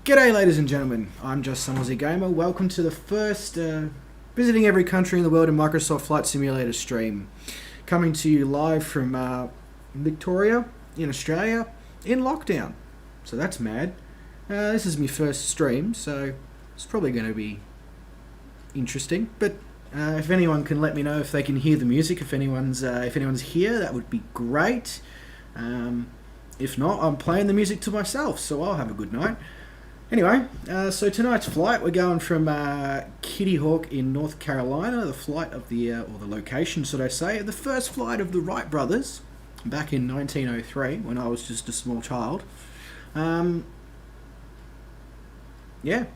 G'day ladies and gentlemen, I'm just some Aussie Gamer. Welcome to the first Visiting Every Country in the World in Microsoft Flight Simulator stream. Coming to you live from Victoria in Australia in lockdown. So that's mad. This is my first stream, so it's probably going to be interesting. But if anyone can let me know if they can hear the music, if anyone's here, that would be great. If not, I'm playing the music to myself, so I'll have a good night. Anyway, so tonight's flight, we're going from Kitty Hawk in North Carolina, the flight of the, or the location, should I say, the first flight of the Wright brothers, back in 1903, when I was just a small child. Yeah,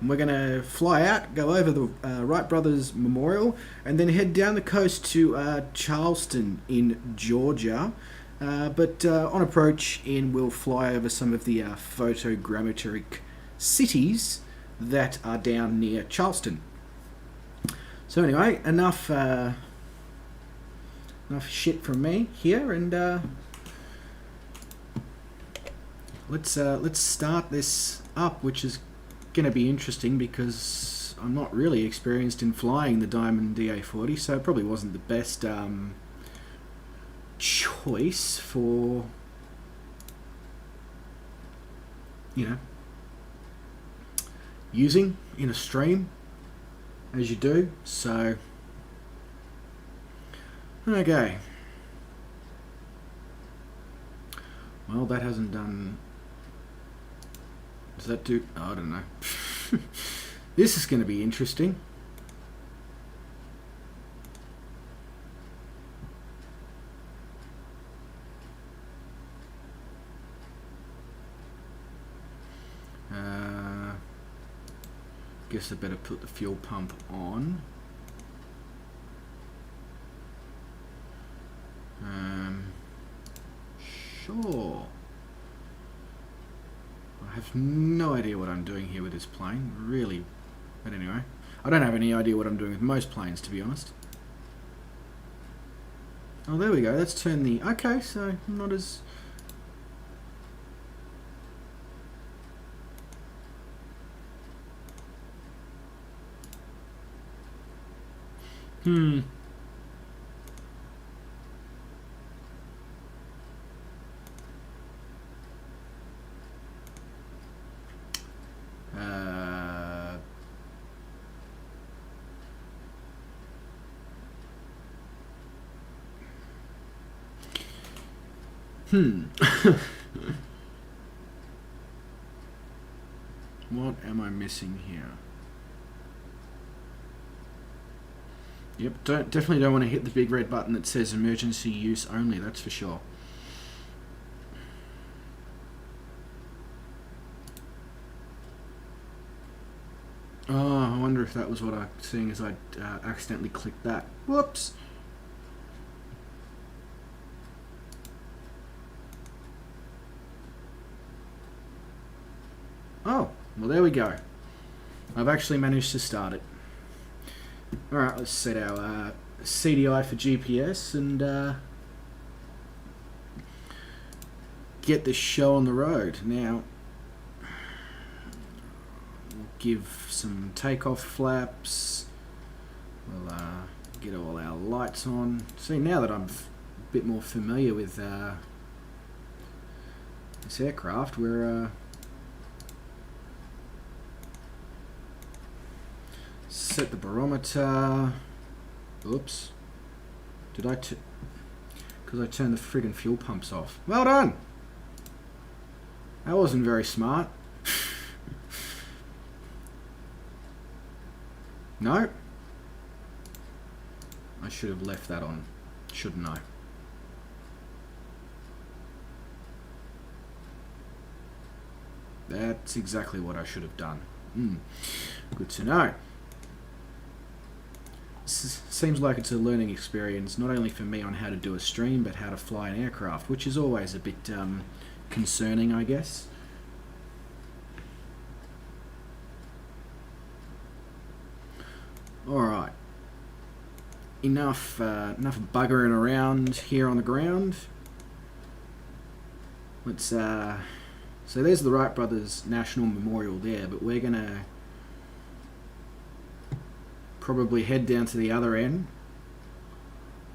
we're going to fly out, go over the Wright brothers memorial, and then head down the coast to Charleston in Georgia. But on approach in, we'll fly over some of the photogrammetric cities that are down near Charleston. So anyway, enough shit from me here, and let's start this up, which is going to be interesting because I'm not really experienced in flying the Diamond DA40, so it probably wasn't the best choice for, you know, using in a stream, as you do. So okay, well, that hasn't done. Does that do? Oh, I don't know. This is going to be interesting. Guess I better put the fuel pump on. Sure. I have no idea what I'm doing here with this plane, really. But anyway, I don't have any idea what I'm doing with most planes, to be honest. Oh, there we go. Let's turn the... Okay, so not as... What am I missing here? Yep, definitely don't want to hit the big red button that says emergency use only, that's for sure. Oh, I wonder if that was what I'm seeing as I accidentally clicked that. Whoops! Oh, well, there we go. I've actually managed to start it. Alright, let's set our CDI for GPS and get this show on the road. Now, we'll give some takeoff flaps. We'll get all our lights on. See, now that I'm a bit more familiar with this aircraft, we're... set the barometer. Oops. Did I because I turned the friggin' fuel pumps off. Well done! That wasn't very smart. No? I should have left that on, shouldn't I? That's exactly what I should have done. Good to know. Seems like it's a learning experience, not only for me on how to do a stream, but how to fly an aircraft, which is always a bit concerning, I guess. Alright. Enough buggering around here on the ground. Let's So there's the Wright Brothers National Memorial there, but we're going to probably head down to the other end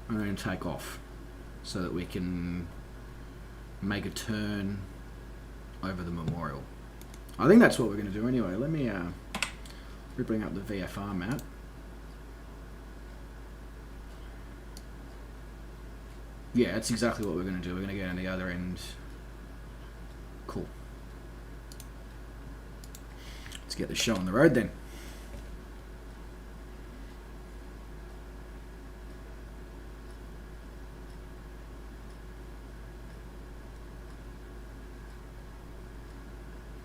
and then take off so that we can make a turn over the memorial. I think that's what we're going to do anyway. Let me bring up the VFR map. Yeah, that's exactly what we're going to do. We're going to go down the other end. Cool. Let's get the show on the road then.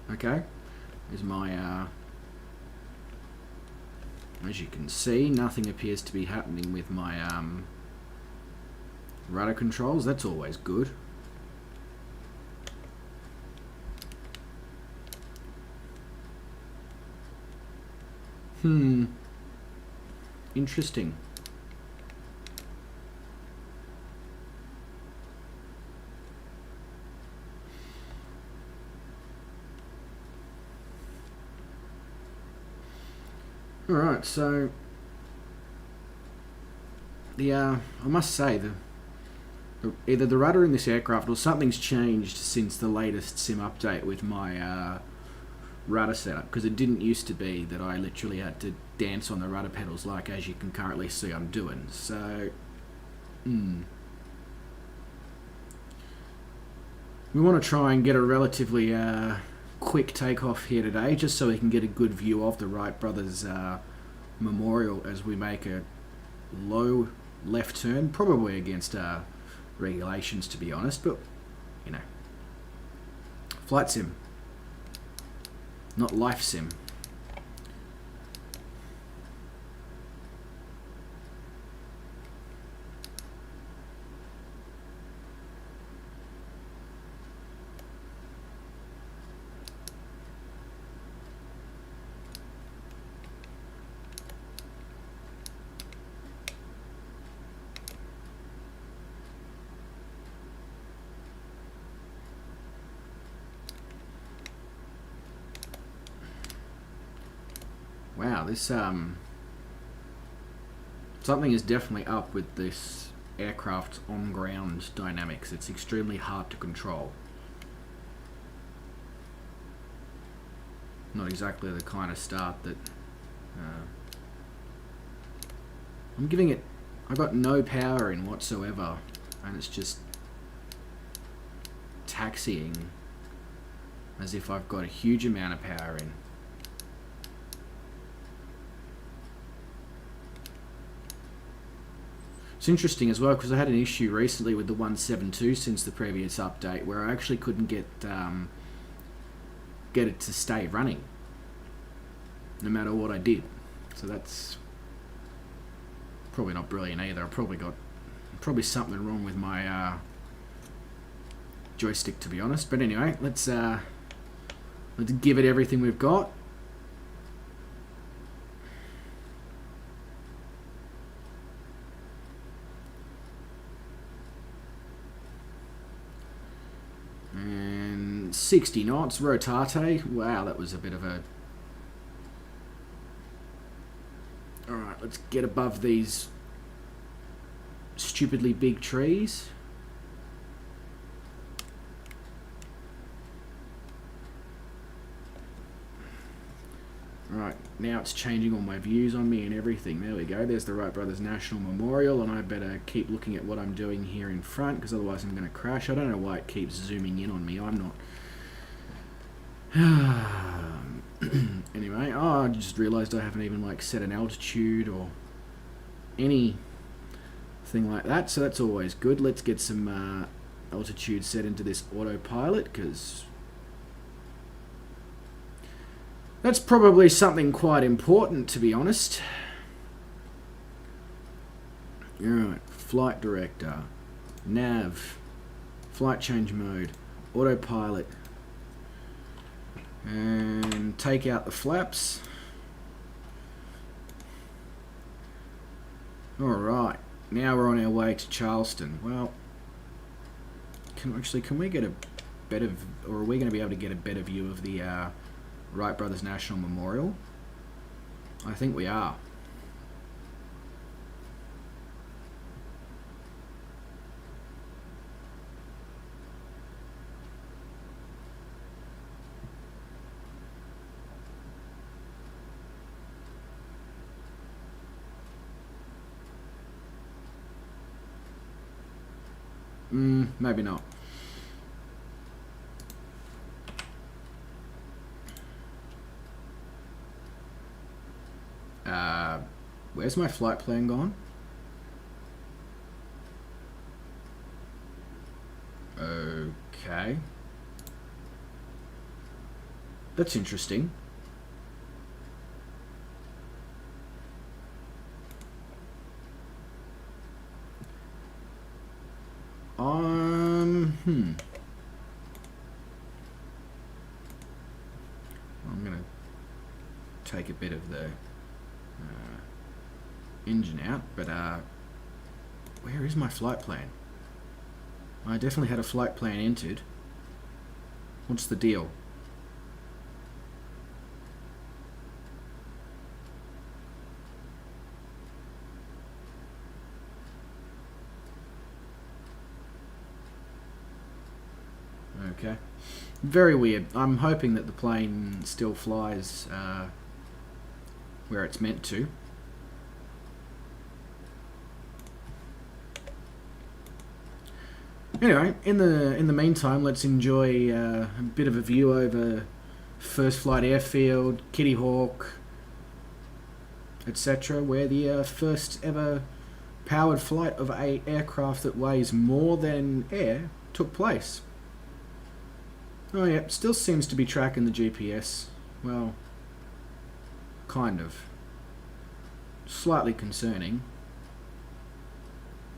Okay, here's my, as you can see, nothing appears to be happening with my rudder controls. That's always good. Interesting. Alright, so I must say either the rudder in this aircraft or something's changed since the latest sim update with my rudder setup, because it didn't used to be that I literally had to dance on the rudder pedals like as you can currently see I'm doing. So we want to try and get a relatively quick takeoff here today, just so we can get a good view of the Wright Brothers memorial as we make a low left turn, probably against regulations to be honest, but you know, flight sim, not life sim. Wow, this something is definitely up with this aircraft's on-ground dynamics. It's extremely hard to control. Not exactly the kind of start that I'm giving it. I got no power in whatsoever, and it's just taxiing as if I've got a huge amount of power in. It's interesting as well because I had an issue recently with the 172 since the previous update where I actually couldn't get it to stay running no matter what I did. So that's probably not brilliant either. I've probably something wrong with my joystick to be honest. But anyway, let's give it everything we've got. And 60 knots, rotate. Wow, that was a bit of a... Alright, let's get above these stupidly big trees. Right, now it's changing all my views on me and everything. There we go, there's the Wright Brothers National Memorial, and I better keep looking at what I'm doing here in front, because otherwise I'm going to crash. I don't know why it keeps zooming in on me. I'm not... Anyway, I just realised I haven't even like set an altitude or anything like that, so that's always good. Let's get some altitude set into this autopilot, because... that's probably something quite important, to be honest. Alright, flight director, nav, flight change mode, autopilot, and take out the flaps. Alright, now we're on our way to Charleston. Well, can we get a better, or are we going to be able to get a better view of the Wright Brothers National Memorial? I think we are. Maybe not. Where's my flight plan gone? Okay. That's interesting. I'm gonna take a bit of the engine out, but where is my flight plan? I definitely had a flight plan entered. What's the deal? Okay. Very weird. I'm hoping that the plane still flies where it's meant to. Anyway, in the meantime, let's enjoy a bit of a view over First Flight Airfield, Kitty Hawk, etc., where the first ever powered flight of an aircraft that weighs more than air took place. Oh yeah, still seems to be tracking the GPS. Well, kind of. Slightly concerning.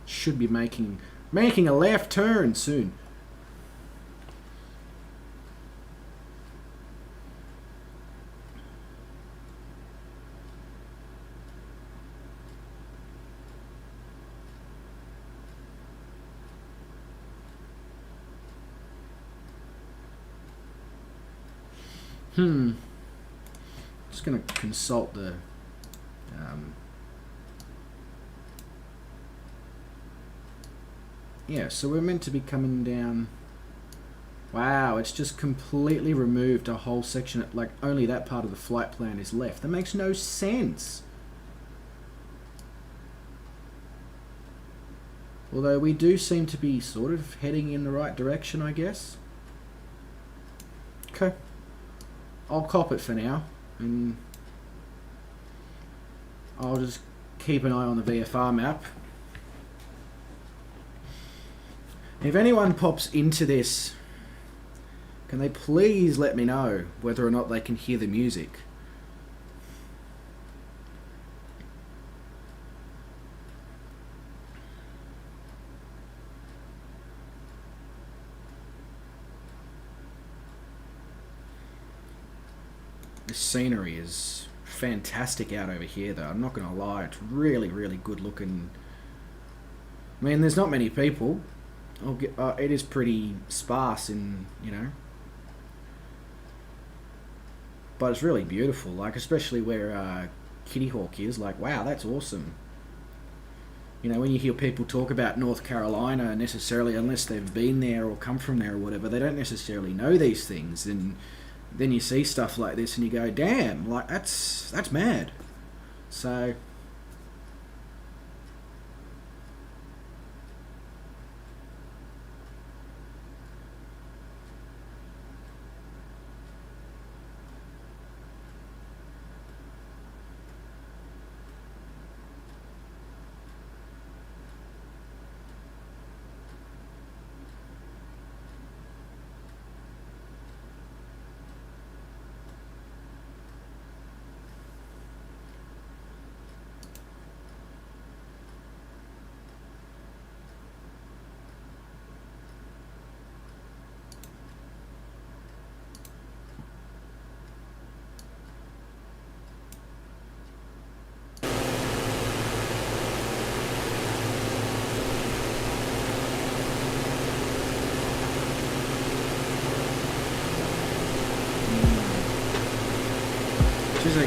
Should be making a left turn soon. Just gonna consult the yeah, so we're meant to be coming down. Wow, it's just completely removed a whole section. Like, only that part of the flight plan is left. That makes no sense. Although we do seem to be sort of heading in the right direction, I guess. Okay. I'll cop it for now, and I'll just keep an eye on the VFR map. If anyone pops into this, can they please let me know whether or not they can hear the music? The scenery is fantastic out over here, though. I'm not going to lie, it's really, really good looking. I mean, there's not many people. It is pretty sparse in, you know, but it's really beautiful. Like, especially where Kitty Hawk is. Like, wow, that's awesome. You know, when you hear people talk about North Carolina, necessarily, unless they've been there or come from there or whatever, they don't necessarily know these things. And then you see stuff like this and you go, damn, like, that's mad. So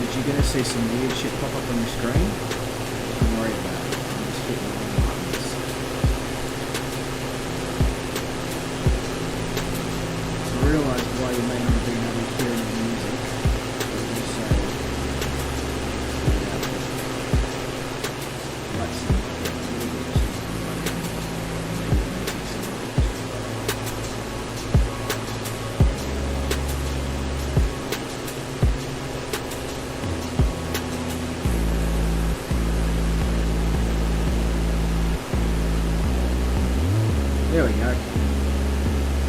that you're going to see some weird shit pop up on your screen. Don't worry about it. I'm just hitting all the buttons. So I realise why you may not have been able to hear any music. There we go.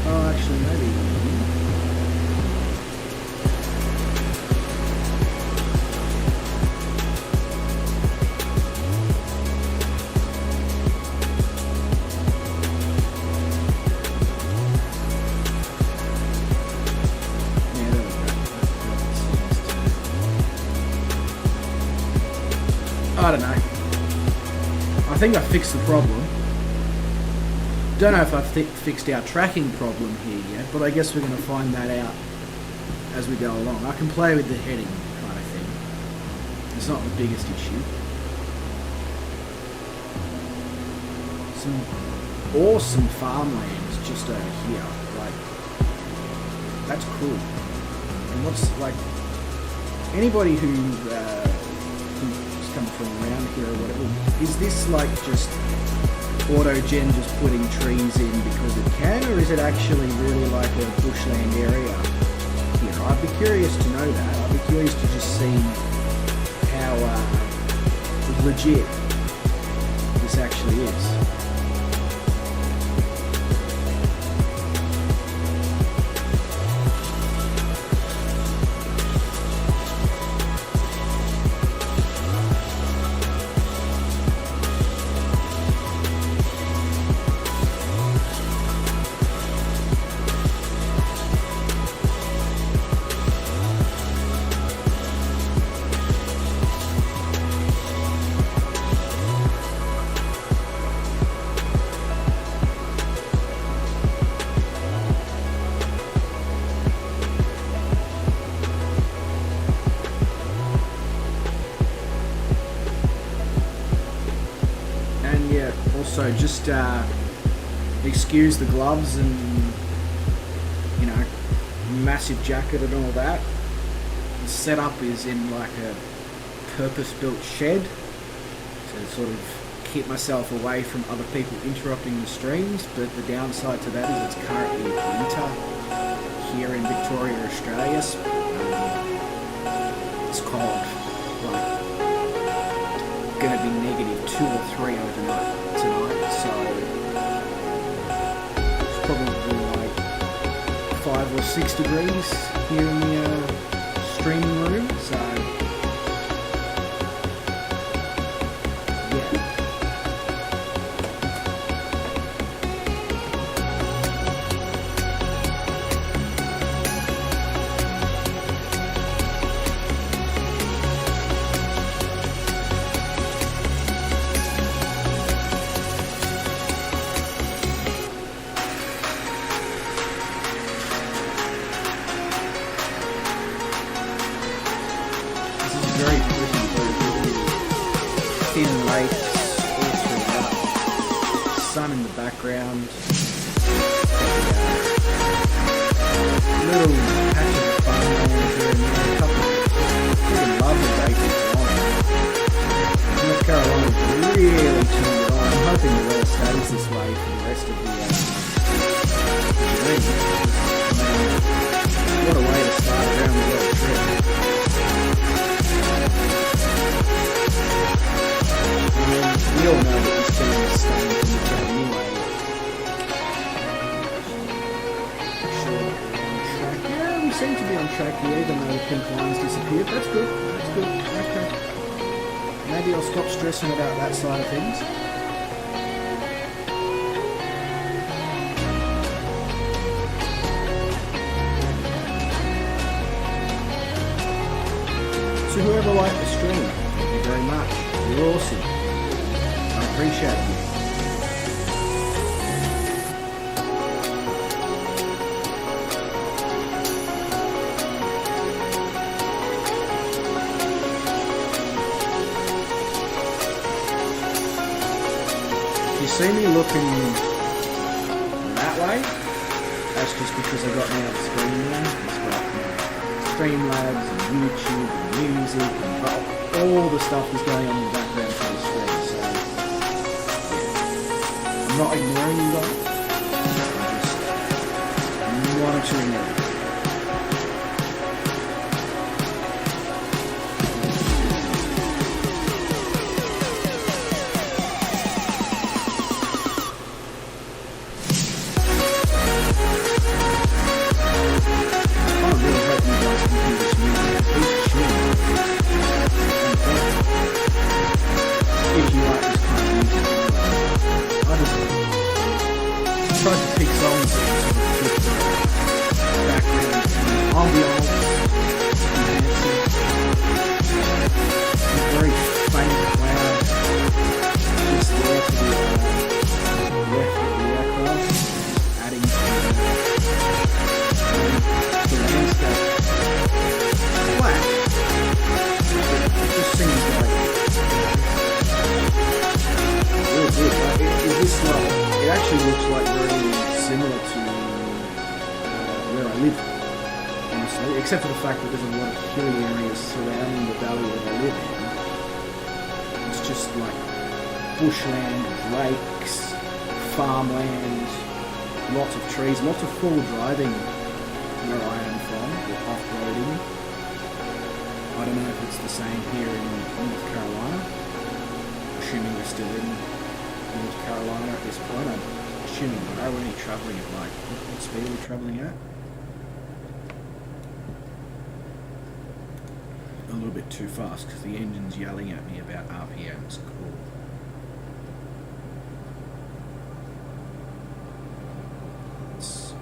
Oh, actually, maybe. Yeah, there we go. I don't know. I think I fixed the problem. Don't know if I've fixed our tracking problem here yet, but I guess we're going to find that out as we go along. I can play with the heading kind of thing. It's not the biggest issue. Some awesome farmlands just over here. Like, that's cool. And what's like anybody who's come from around here or whatever, is this like just auto-gen just putting trees in because it can, or is it actually really like a bushland area here? I'd be curious to know that. I'd be curious to just see how legit this actually is. Also, just excuse the gloves and, you know, massive jacket and all that. The setup is in like a purpose-built shed to sort of keep myself away from other people interrupting the streams, but the downside to that is it's currently winter here in Victoria, Australia. It's cold, like going to be -2 or 3 overnight tonight, so it's probably like 5 or 6 degrees here in the streaming room, so yeah. Very pretty, thin lakes all throughout, sun in the background, little patch of farmland here and there, a couple of lovely acres long. North Carolina's really turned it on. I'm hoping the weather stays this way for the rest of the journey. What a way to start around the world trip. We all know that this channel is starting to look at anyway. Sure, we're on track. Yeah, we seem to be on track here, even though the pink lines disappeared. That's good. That's good. Okay. Maybe I'll stop stressing about that side of things. So whoever liked the stream, thank you very much. You're awesome. I appreciate you. see me looking that way, that's just because I got my screen there. It's got Streamlabs and YouTube and music and all the stuff is going on in the background for the screen. So yeah, I'm not ignoring you guys. I'm just monitoring it. Tried to pick songs with the background ambiance, very faint cloud just there to the left of the aircraft, adding to the landscape. Flat. It just seems like real good. Like it this level. It actually looks like very similar to where I live, honestly, except for the fact that there's a lot of hilly areas surrounding the valley where I live in. It's just like bushland, lakes, farmland, lots of trees, lots of full driving where I am from, or off-roading. I don't know if it's the same here in North Carolina, assuming we're still in North Carolina at this point. I'm assuming we're only travelling at like, what speed are we travelling at? A little bit too fast because the engine's yelling at me about RPMs. Cool. Let's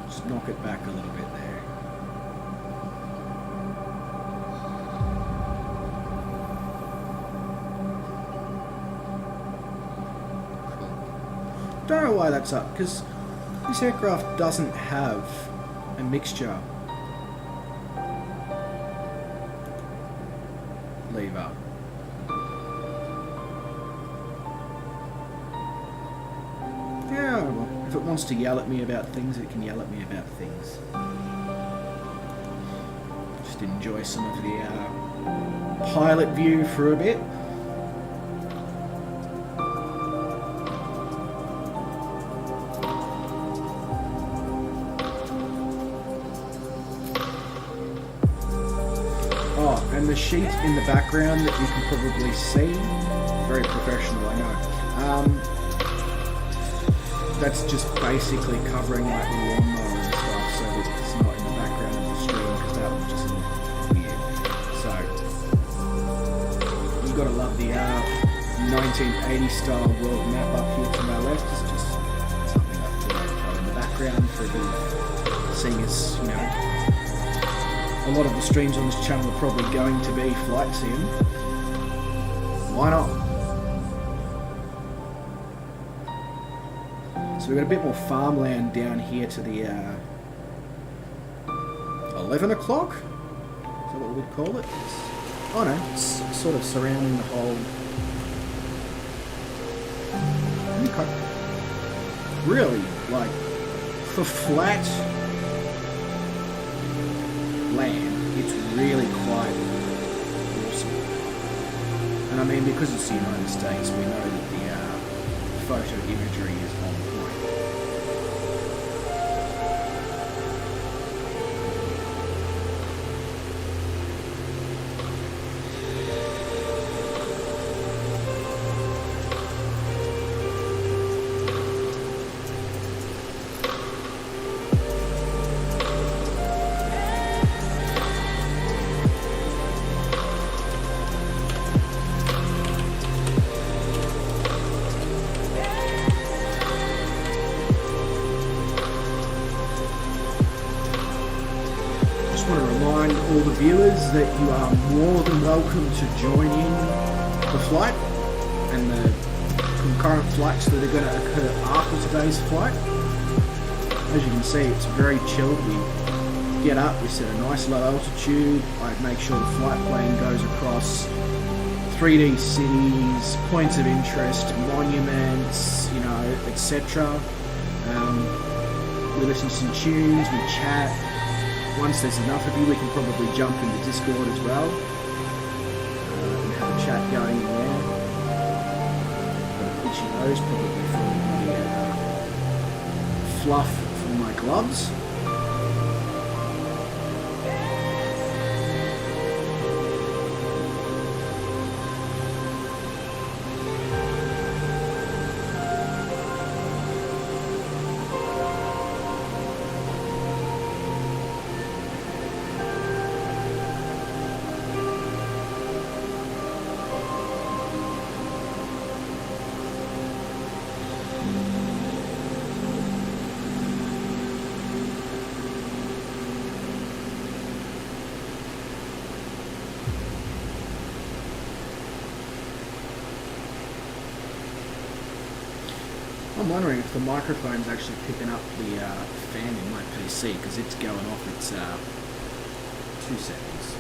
just knock it back a little bit there. Don't know why that's up, because this aircraft doesn't have a mixture lever. Yeah, well, if it wants to yell at me about things, it can yell at me about things. Just enjoy some of the pilot view for a bit. And the sheet in the background that you can probably see, very professional, I know. That's just basically covering like the lawnmower and stuff, so that it's not in the background of the stream, because that would just look weird. So you gotta love the 1980 style world map up here to my left. It's just something I thought I'd throw in the background for a bit of seeing as, you know, a lot of the streams on this channel are probably going to be flight sim. Why not? So we've got a bit more farmland down here to the 11 o'clock? Is that what we'd call it? Oh no, it's sort of surrounding the whole... Okay. Really, like, for flat land, it's really quite awesome. And I mean, because it's the United States, we know that the photo imagery is on point. All the viewers that you are more than welcome to join in the flight and the concurrent flights that are going to occur after today's flight. As you can see, it's very chilled. We get up, we set a nice low altitude. I make sure the flight plane goes across 3D cities, points of interest, monuments, you know, etc. We listen to some tunes, we chat. Once there's enough of you, we can probably jump into Discord as well and have a chat going in there. Got itchy nose, probably from the fluff from my gloves. I'm wondering if the microphone's actually picking up the fan in my PC, because it's going off its 2 seconds.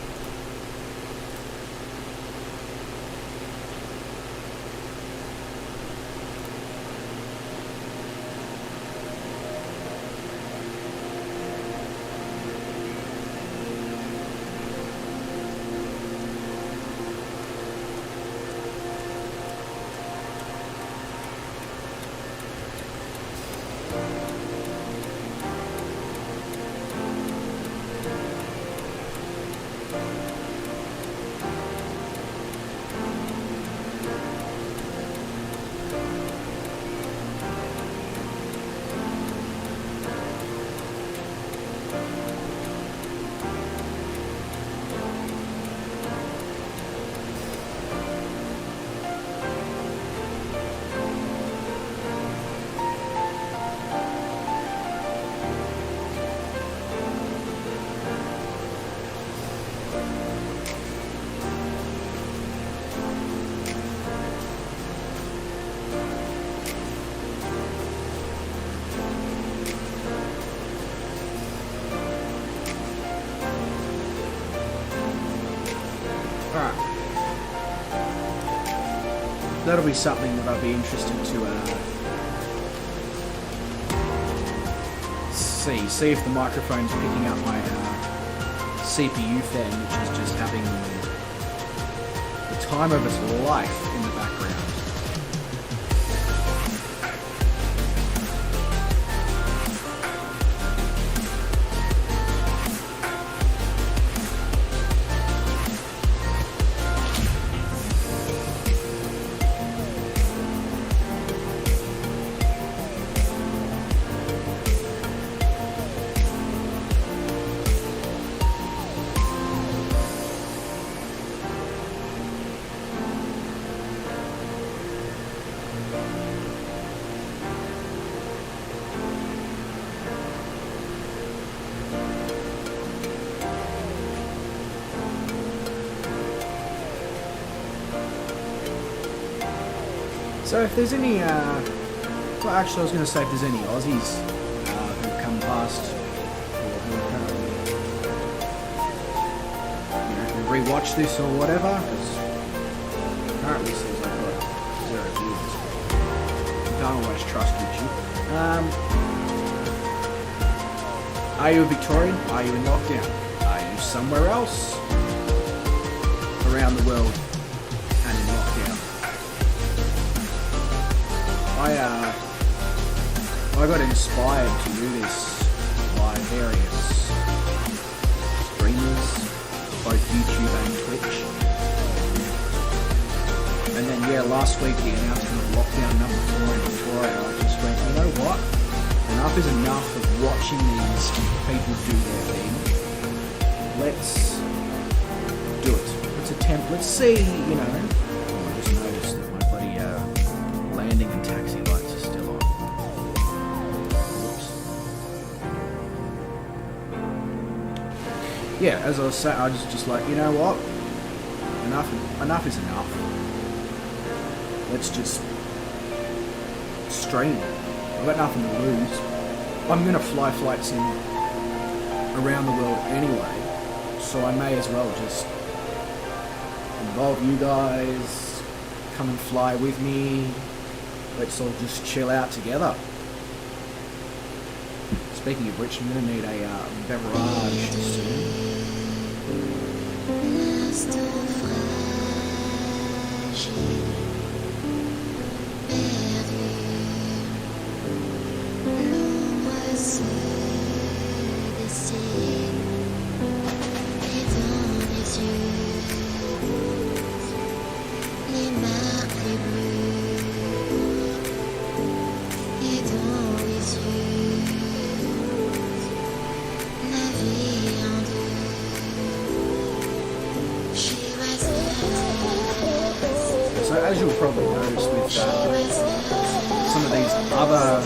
That'll be something that I'll be interested to see if the microphone's picking up my CPU fan, which is just having the time of its life in the background. So if there's any, well actually I was going to say if there's any Aussies who come past or who rewatch this or whatever, because apparently it says I've got 0 viewers. Don't always trust YouTube. Are you a Victorian? Are you in lockdown? Are you somewhere else around the world and in lockdown? I got inspired to do this by various streamers, both YouTube and Twitch. And then yeah, last week the announcement of lockdown number 4 in Victoria, I just went, you know what? Enough is enough of watching these people do their thing. Let's do it. Let's attempt, let's see, you know. Oh, I just noticed that my bloody landing and taxi lights are still on. Whoops. Yeah, as I was saying, I was just like, you know what? Enough is enough. Let's just stream. I've got nothing to lose. I'm going to fly flights in around the world anyway, so I may as well just involve you guys. Come and fly with me. Let's all just chill out together. Speaking of which, I'm going to need a beverage soon. So as you'll probably notice with some of these other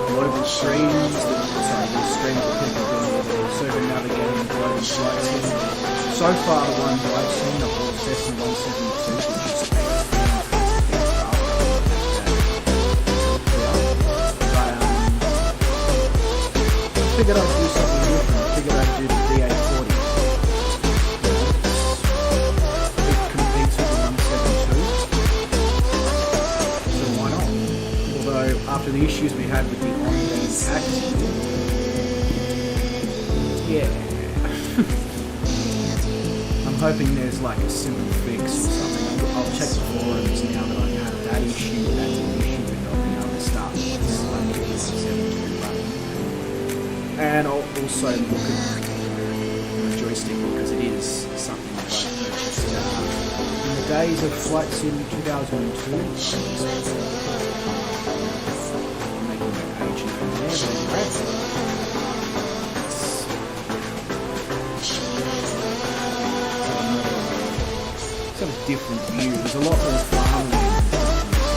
global streams, these streams that people are doing with the circumnavigating global flight sim, so far the ones that I've seen are all Cessna 172, which is I figured I'd do something different. I figured I'd do the DA40. It competes with the 172. So why not? Although after the issues we had with the on-beam taxi, yeah. I'm hoping there's like a simple fix or something. I'll check the forums now that I have that issue. That's an issue with not being able to start this 172 running. And I'll also look at the joystick because it is something that I purchased in the days of Flight Sim 2002. Making an agent from there, but anyway. Sort of different view. There's a lot more farmland.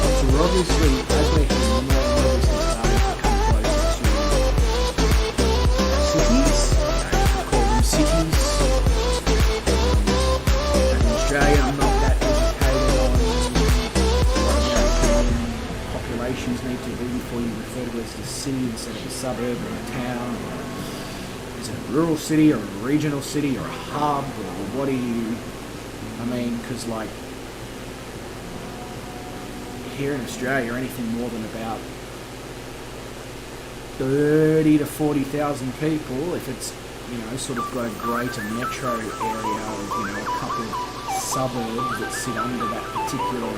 So we're obviously, as we're here, we're obviously starting to come closer to cities. Call them cities. And in Australia, I'm not that educated on what American populations need to be before you refer to it as a city instead of a suburb or a town. Is it a rural city or a regional city or a hub or what do you... I mean, because like here in Australia, anything more than about 30 to 40,000 people, if it's, you know, sort of got a greater metro area of, you know, a couple of suburbs that sit under that particular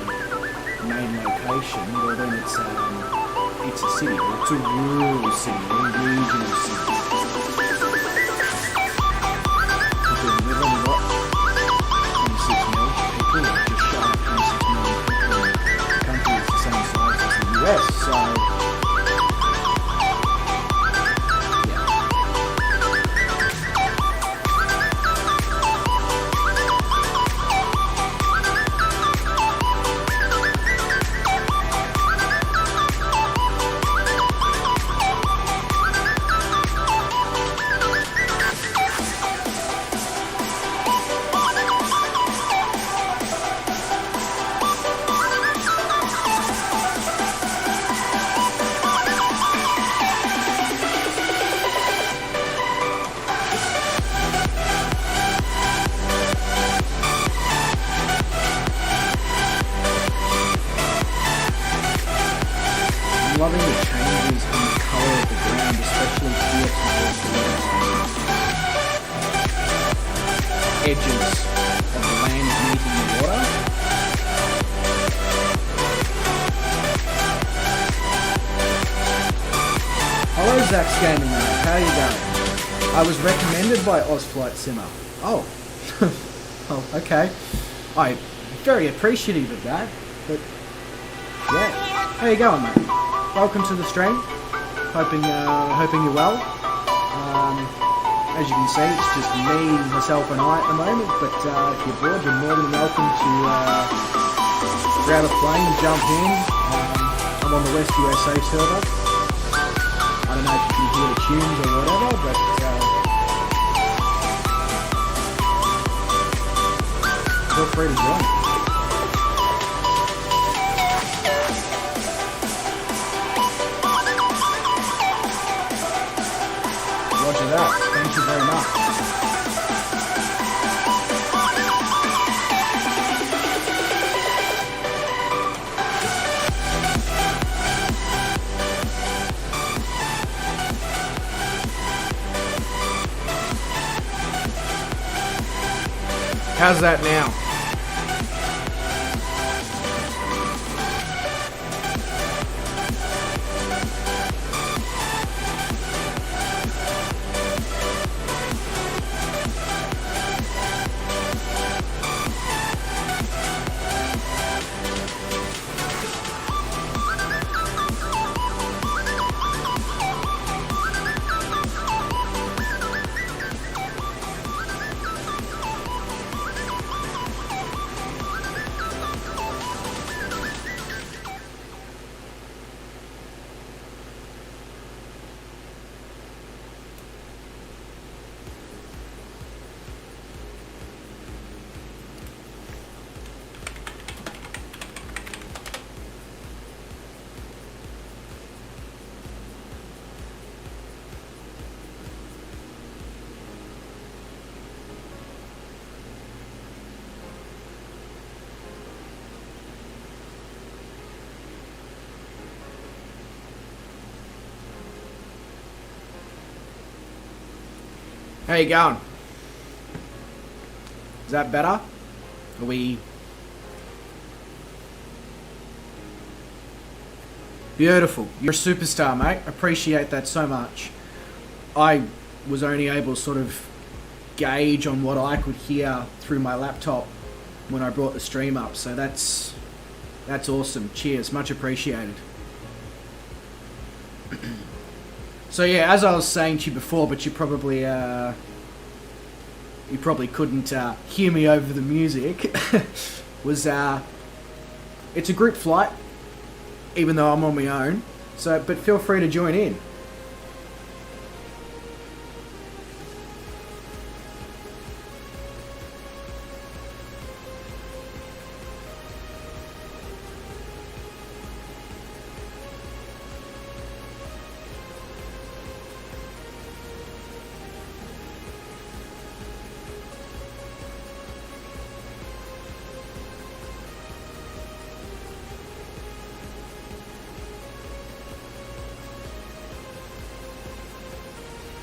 main location, well then it's a city, or it's a rural city, or a regional city. Yes, so loving the changes in the colour of the ground, especially here towards the edges of the land meeting the water. Hello Zach's Gaming Mate, how you going? I was recommended by Ozflight Simmer. Oh, oh, okay. I'm very appreciative of that, but yeah. How you going, mate? Welcome to the stream. Hoping you're well. As you can see, it's just me, myself, and I at the moment. But if you're bored, you're more than welcome to grab a plane and jump in. I'm on the West USA server. I don't know if you can hear the tunes or whatever, but feel free to join. Roger that. Thank you very much. How's that now? How you going? Is that better? Are we... Beautiful. You're a superstar, mate. Appreciate that so much. I was only able to sort of gauge on what I could hear through my laptop when I brought the stream up, so that's awesome. Cheers. Much appreciated. So yeah, as I was saying to you before, but you probably couldn't hear me over the music, was it's a group flight, even though I'm on my own. So, but feel free to join in.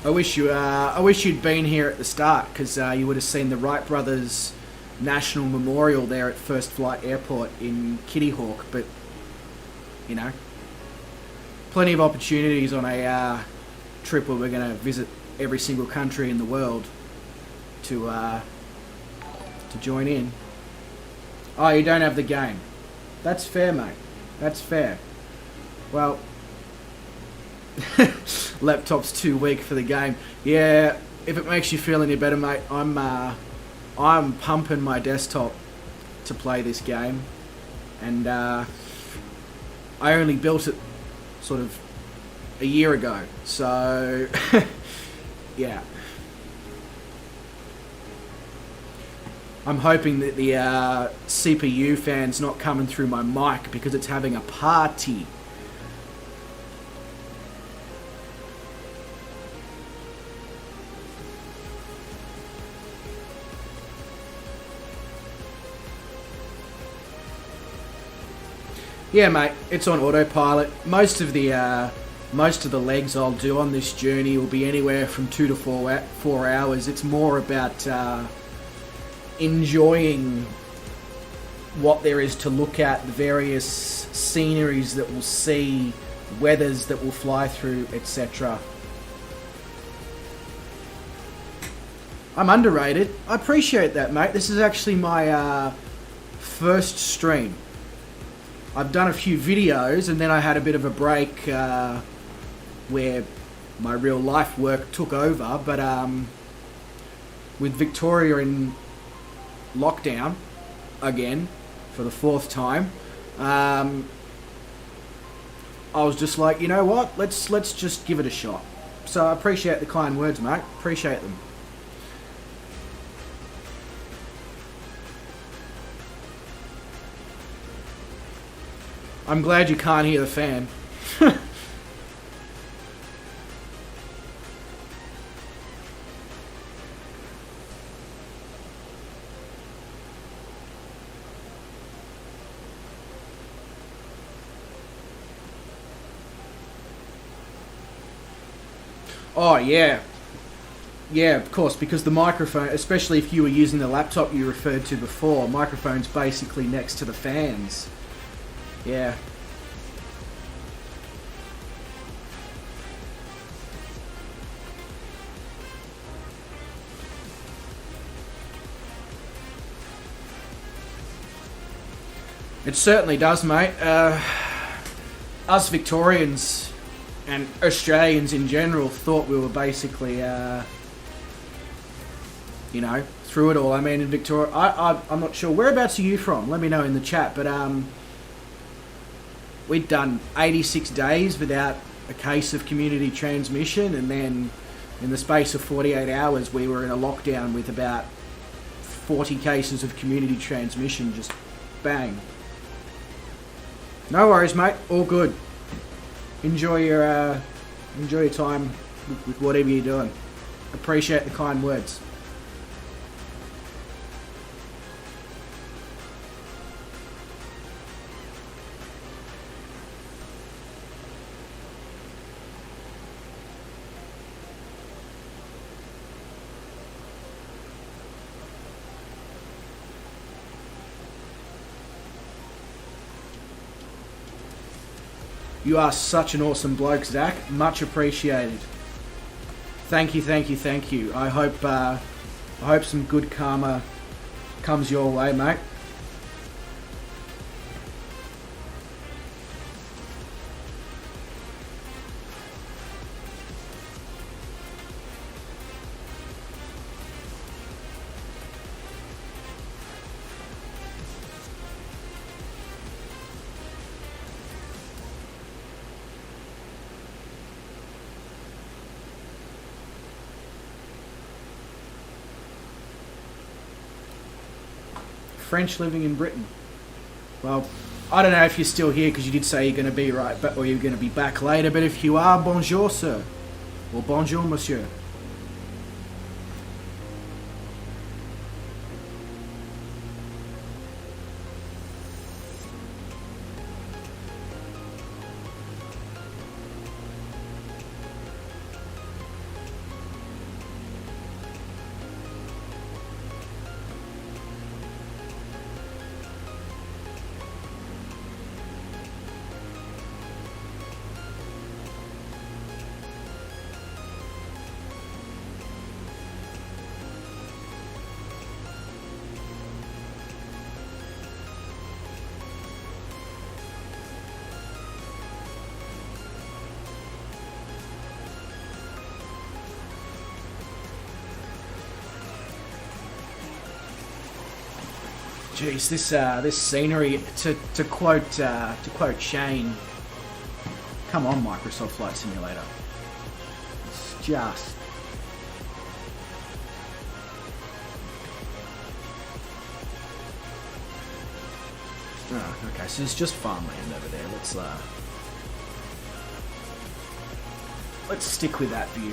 I wish you'd been here at the start, because you would have seen the Wright brothers National Memorial there at First Flight Airport in Kitty Hawk. But you know, plenty of opportunities on a trip where we're going to visit every single country in the world to join in. Oh, you don't have the game. That's fair, mate. That's fair. Well, laptop's too weak for the game. Yeah, if it makes you feel any better, mate, I'm pumping my desktop to play this game, and I only built it sort of a year ago, so yeah. I'm hoping that the CPU fan's not coming through my mic because it's having a party. Yeah, mate, it's on autopilot. Most of the legs I'll do on this journey will be anywhere from 2 to 4 hours. It's more about enjoying what there is to look at, the various sceneries that we'll see, weathers that we'll fly through, etc. I'm underrated. I appreciate that, mate. This is actually my first stream. I've done a few videos, and then I had a bit of a break where my real life work took over, but with Victoria in lockdown again for the 4th time, I was just like, you know what, let's just give it a shot. So I appreciate the kind words, mate. Appreciate them. I'm glad you can't hear the fan. Oh, yeah. Yeah, of course, because the microphone, especially if you were using the laptop you referred to before, microphone's basically next to the fans. Yeah. It certainly does, mate. Us Victorians and Australians in general thought we were basically, through it all. I mean, in Victoria, I'm not sure. Whereabouts are you from? Let me know in the chat. But we'd done 86 days without a case of community transmission, and then in the space of 48 hours, we were in a lockdown with about 40 cases of community transmission. Just bang. No worries, mate. All good. Enjoy your time with whatever you're doing. Appreciate the kind words. You are such an awesome bloke, Zach. Much appreciated. Thank you, thank you, thank you. I hope some good karma comes your way, mate. French living in Britain. Well, I don't know if you're still here because you did say you're going to be right, or you're going to be back later. But if you are, bonjour, sir, or bonjour, monsieur. Jeez, this scenery. To quote Shane, come on, Microsoft Flight Simulator. It's just. Oh, okay, so it's just farmland over there. Let's stick with that view.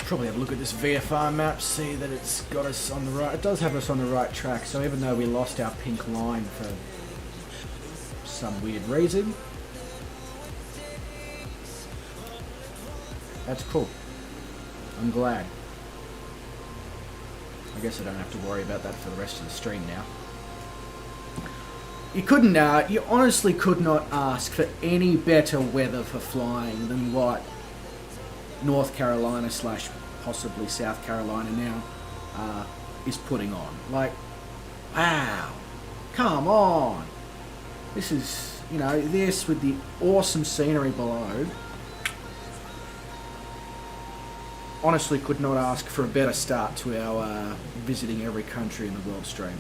should probably have a look at this VFR map, see that it's got us on the right. It does have us on the right track, so even though we lost our pink line for some weird reason, that's cool. I'm glad. I guess I don't have to worry about that for the rest of the stream now. You honestly could not ask for any better weather for flying than what North Carolina / possibly South Carolina now is putting on. Like, wow, come on. This is, this with the awesome scenery below. Honestly could not ask for a better start to our visiting every country in the world stream.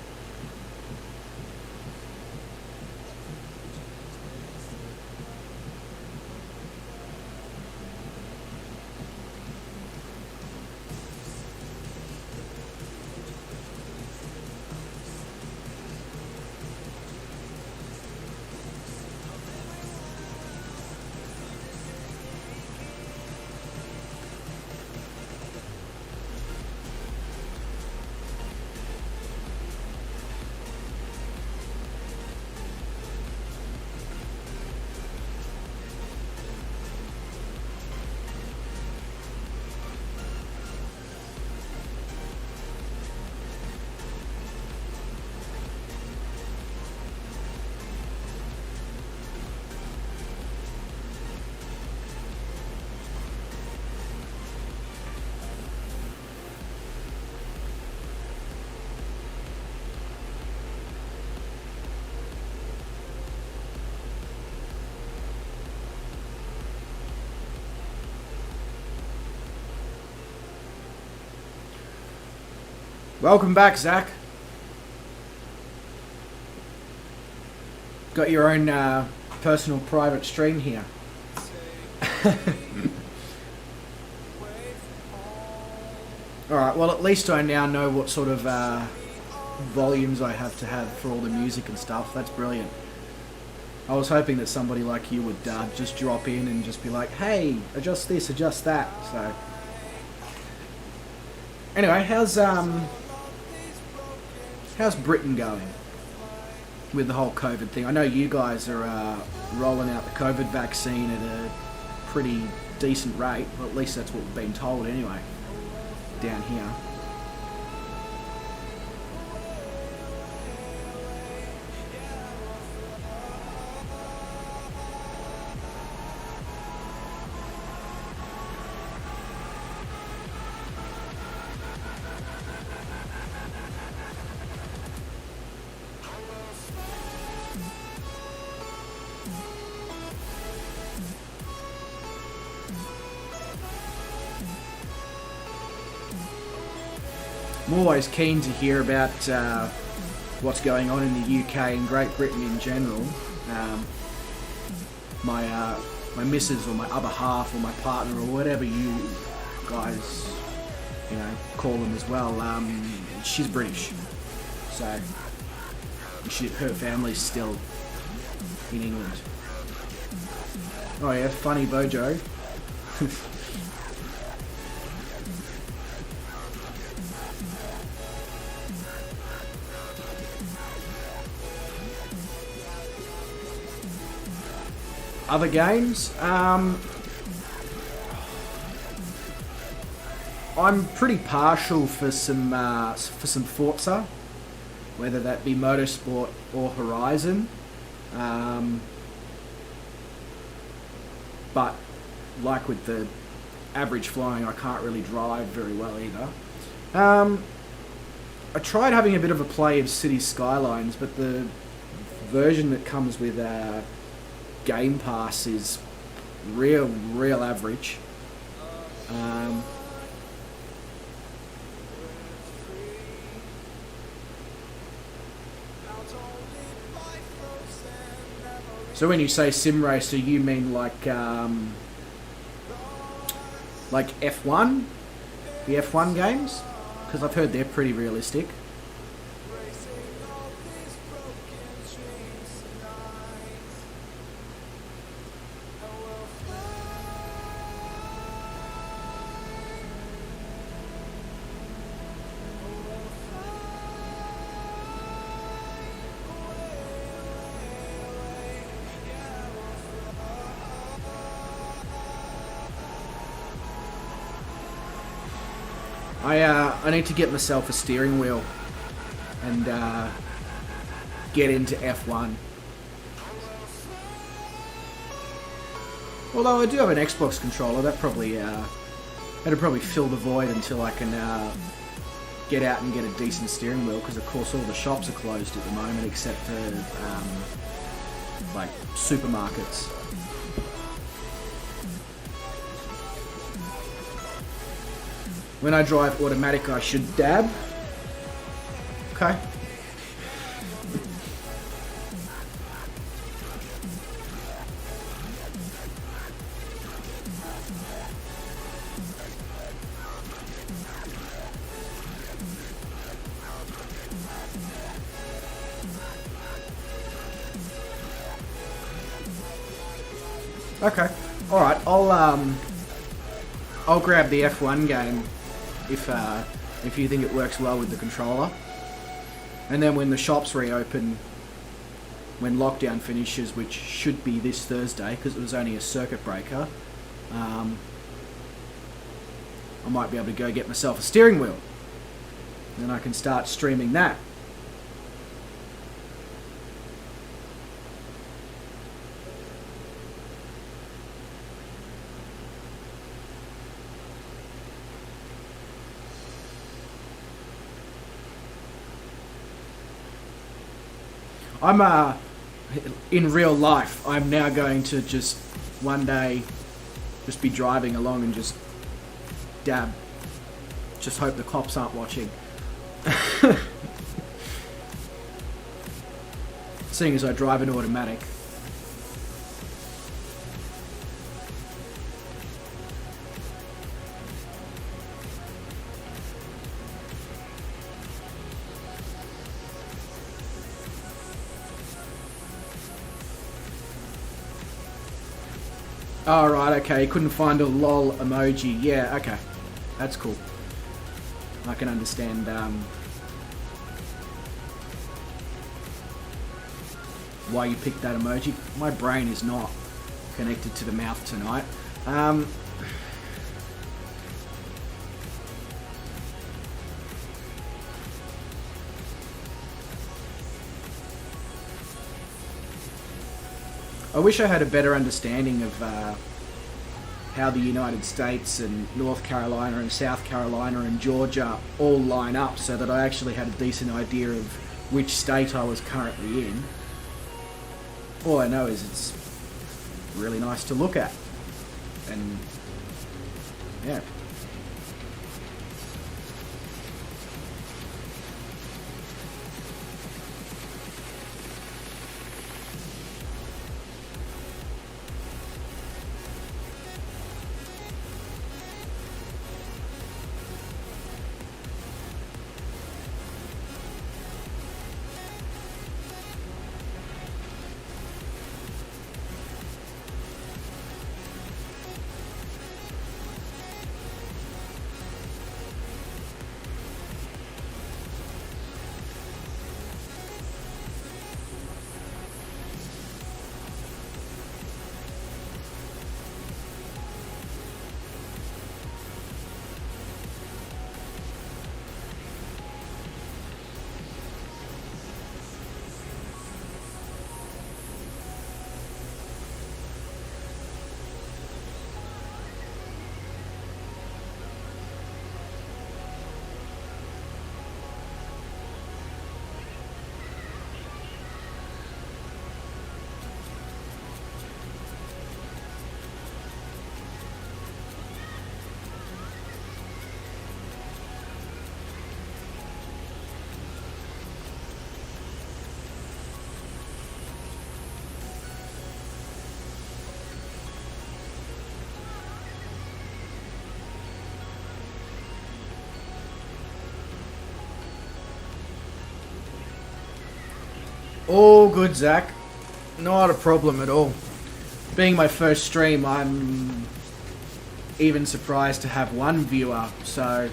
Welcome back, Zach. Got your own personal private stream here. Alright, well at least I now know what sort of volumes I have to have for all the music and stuff. That's brilliant. I was hoping that somebody like you would just drop in and just be like, hey, adjust this, adjust that. So anyway, how's Britain going with the whole COVID thing? I know you guys are rolling out the COVID vaccine at a pretty decent rate. Well, at least that's what we've been told anyway, down here. I'm always keen to hear about what's going on in the UK and Great Britain in general. My missus or my other half or my partner or whatever you guys, call them as well. She's British, so her family's still in England. Oh yeah, funny Bojo. Other games, I'm pretty partial for some Forza, whether that be Motorsport or Horizon. But like with the average flying, I can't really drive very well either. I tried having a bit of a play of City Skylines, but the version that comes with Game Pass is real average. So when you say sim racer, you mean like F1, the F1 games? Because I've heard they're pretty realistic. I need to get myself a steering wheel and get into F1. Although I do have an Xbox controller, that'd probably fill the void until I can get out and get a decent steering wheel, because of course all the shops are closed at the moment except for like supermarkets. When I drive automatic, I should dab. Okay. Okay. All right. I'll grab the F1 game if you think it works well with the controller. And then when the shops reopen, when lockdown finishes, which should be this Thursday because it was only a circuit breaker, I might be able to go get myself a steering wheel. Then I can start streaming that. I'm in real life, I'm now going to just one day just be driving along and just dab. Just hope the cops aren't watching. Seeing as I drive an automatic. Oh, right, okay, you couldn't find a lol emoji. Yeah, okay. That's cool. I can understand, why you picked that emoji. My brain is not connected to the mouth tonight. I wish I had a better understanding of how the United States and North Carolina and South Carolina and Georgia all line up, so that I actually had a decent idea of which state I was currently in. All I know is it's really nice to look at. And yeah. All good, Zach. Not a problem at all. Being my first stream, I'm even surprised to have one viewer, so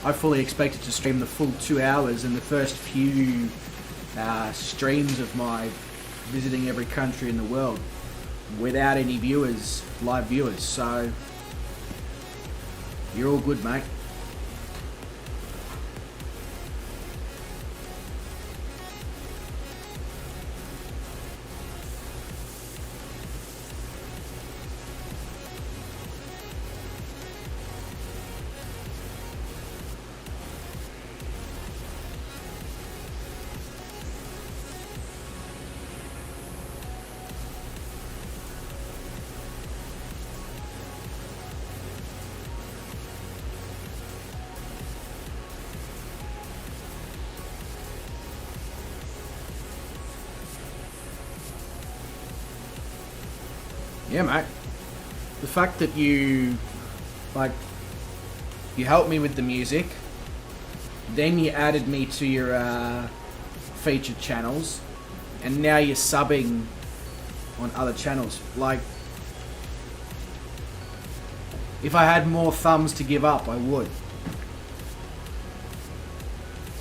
I fully expected to stream the full 2 hours, and the first few streams of my visiting every country in the world without any viewers, live viewers, so you're all good, mate. Yeah, mate. The fact that you helped me with the music, then you added me to your featured channels, and now you're subbing on other channels. Like, if I had more thumbs to give up, I would.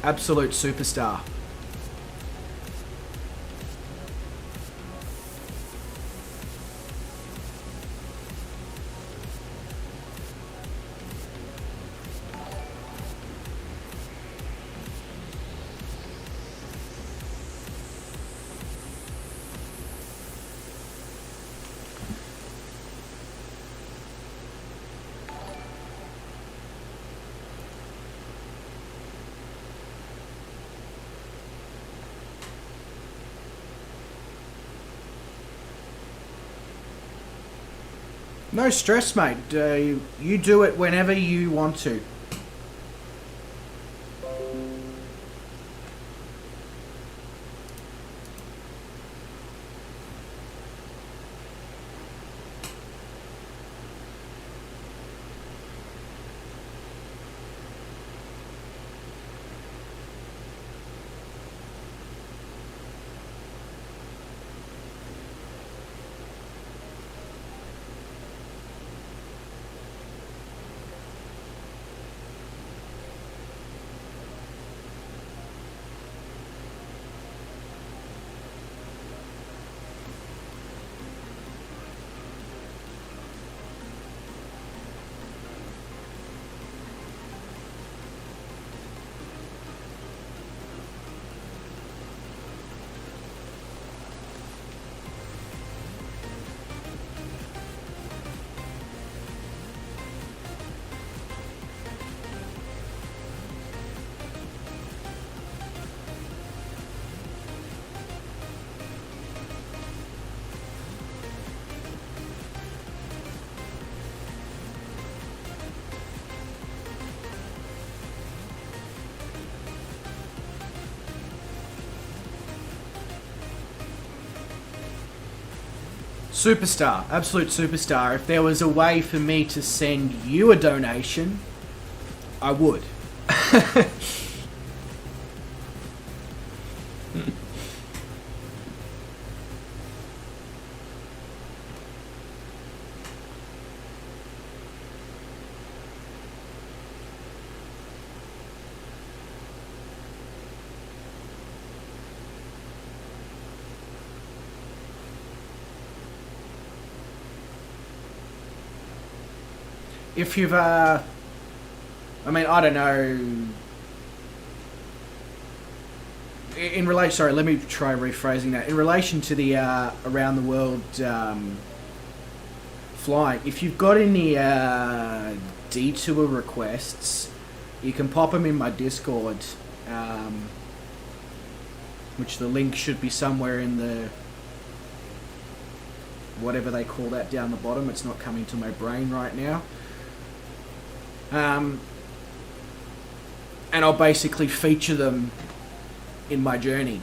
Absolute superstar. No stress, mate. You do it whenever you want to. Superstar, absolute superstar. If there was a way for me to send you a donation, I would. If you've, I mean, I don't know. In relation, sorry, let me try rephrasing that. In relation to the around the world flying, if you've got any detour requests, you can pop them in my Discord, which the link should be somewhere in the whatever they call that down the bottom. It's not coming to my brain right now. And I'll basically feature them in my journey.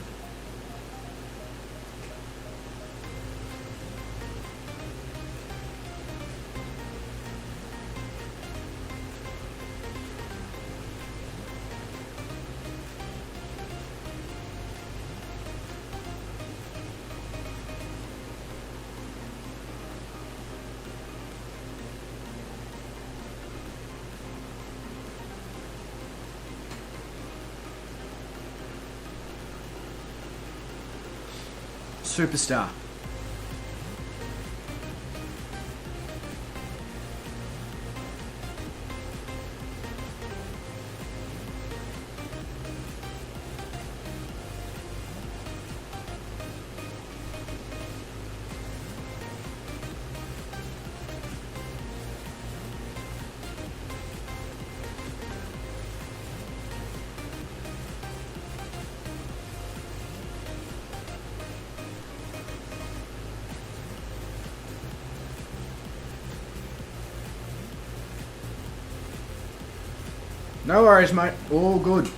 Superstar. No worries, mate. All good.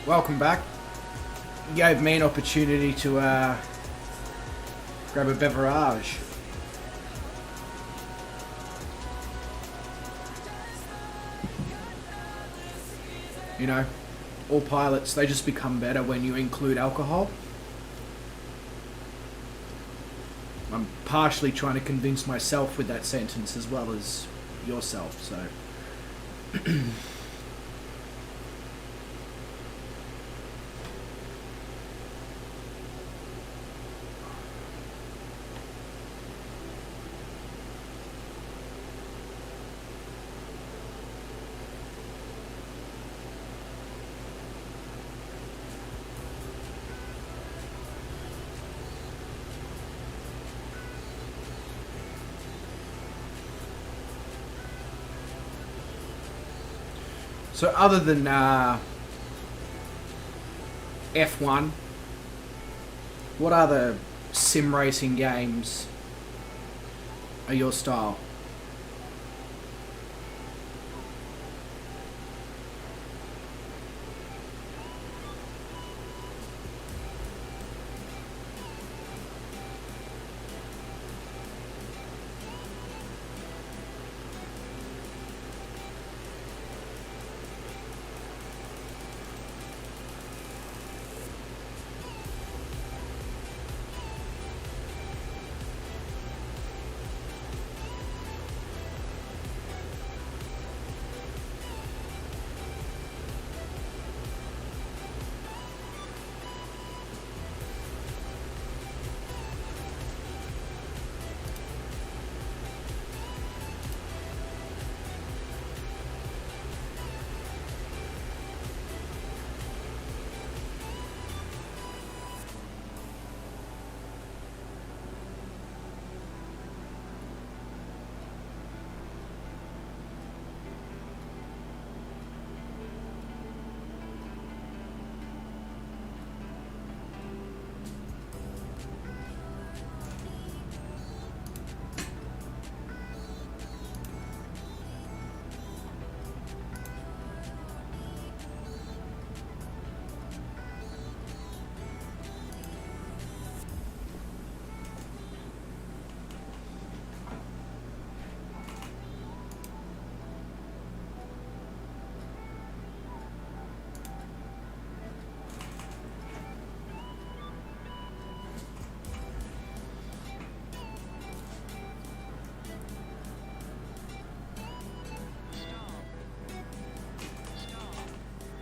Welcome back. You gave me an opportunity to grab a beverage. You know, all pilots, they just become better when you include alcohol. I'm partially trying to convince myself with that sentence as well as yourself, so... So other than F1, what other sim racing games are your style?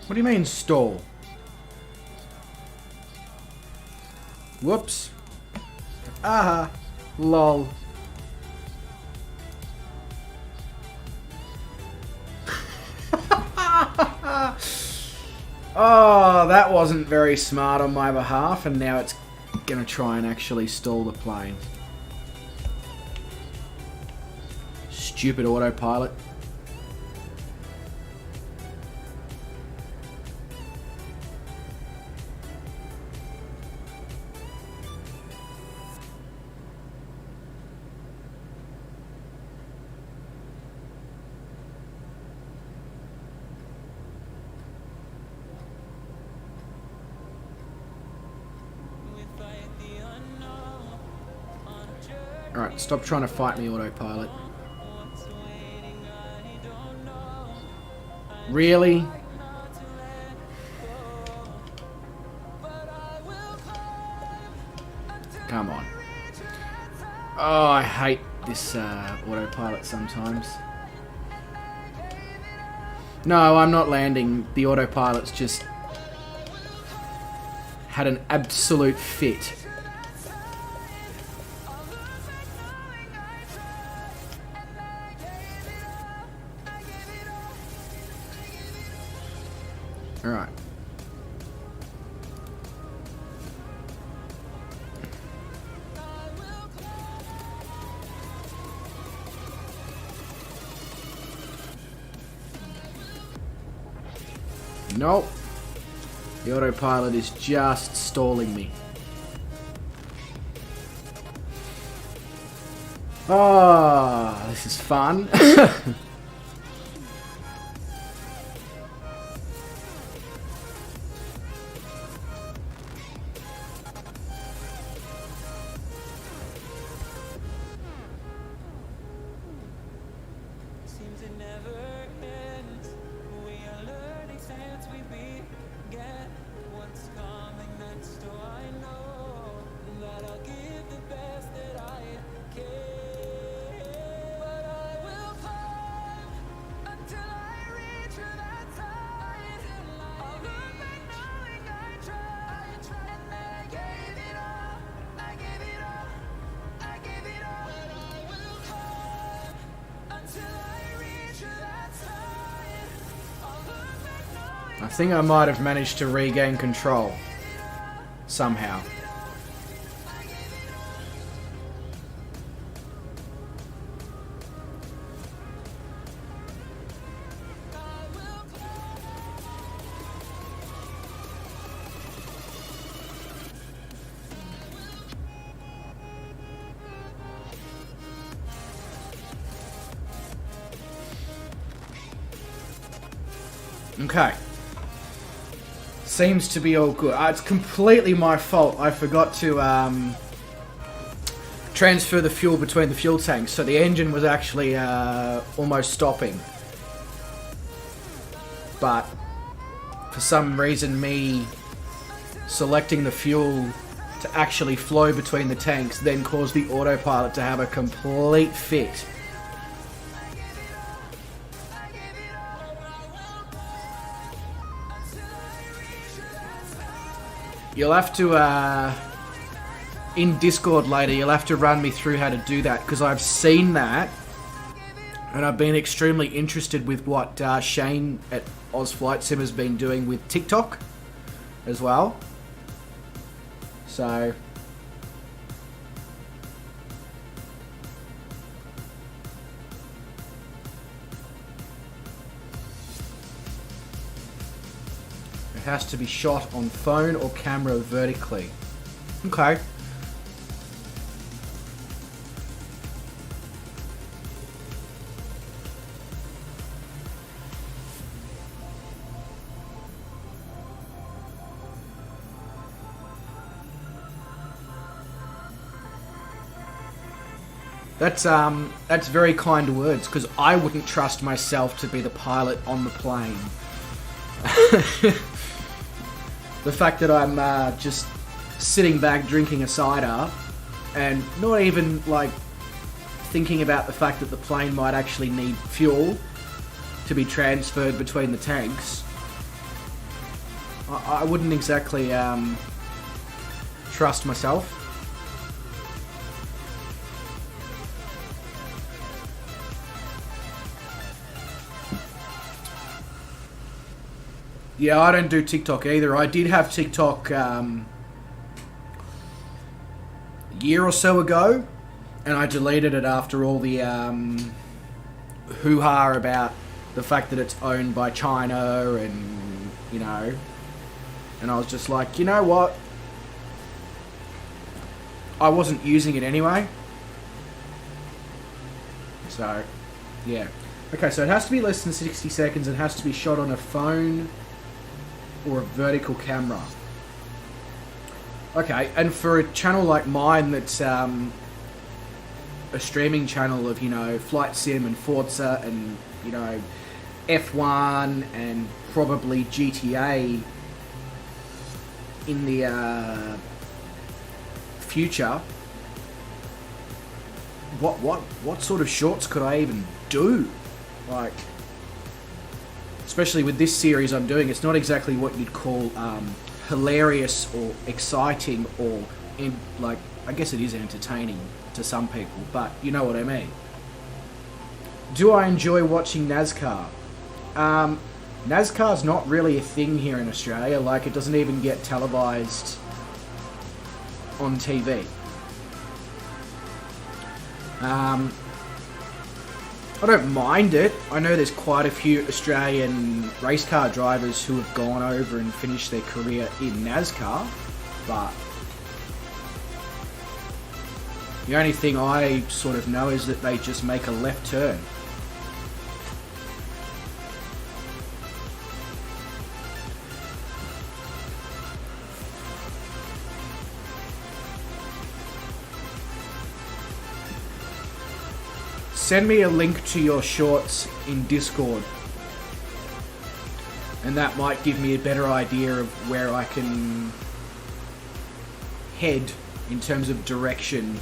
What do you mean stall? Whoops. Aha. Lol. Oh, that wasn't very smart on my behalf, and now it's gonna try and actually stall the plane. Stupid autopilot. Alright, stop trying to fight me, autopilot. Really? Come on. Oh, I hate this autopilot sometimes. No, I'm not landing. The autopilot's just had an absolute fit. Alright. Nope. The autopilot is just stalling me. Oh, this is fun. I think I might have managed to regain control. Somehow. Okay. Seems to be all good. It's completely my fault. I forgot to transfer the fuel between the fuel tanks, so the engine was actually almost stopping. But for some reason, me selecting the fuel to actually flow between the tanks then caused the autopilot to have a complete fit. You'll have to, in Discord later, you'll have to run me through how to do that, because I've seen that, and I've been extremely interested with what Shane at Oz Flight Sim has been doing with TikTok as well. So... it has to be shot on phone or camera vertically. Okay. That's very kind words, because I wouldn't trust myself to be the pilot on the plane. The fact that I'm just sitting back drinking a cider and not even like thinking about the fact that the plane might actually need fuel to be transferred between the tanks, I wouldn't exactly trust myself. Yeah, I don't do TikTok either. I did have TikTok a year or so ago, and I deleted it after all the hoo-ha about the fact that it's owned by China and, you know, and I was just like, you know what? I wasn't using it anyway. So, yeah. Okay, so it has to be less than 60 seconds. It has to be shot on a phone or a vertical camera. Okay, and for a channel like mine that's a streaming channel of, you know, Flight Sim and Forza and, you know, F1 and probably GTA in the future, what sort of shorts could I even do? Like, especially with this series I'm doing, it's not exactly what you'd call hilarious or exciting or, like, I guess it is entertaining to some people, but you know what I mean. Do I enjoy watching NASCAR? NASCAR's not really a thing here in Australia. Like, it doesn't even get televised on TV. I don't mind it. I know there's quite a few Australian race car drivers who have gone over and finished their career in NASCAR, but the only thing I sort of know is that they just make a left turn. Send me a link to your shorts in Discord, and that might give me a better idea of where I can head in terms of direction.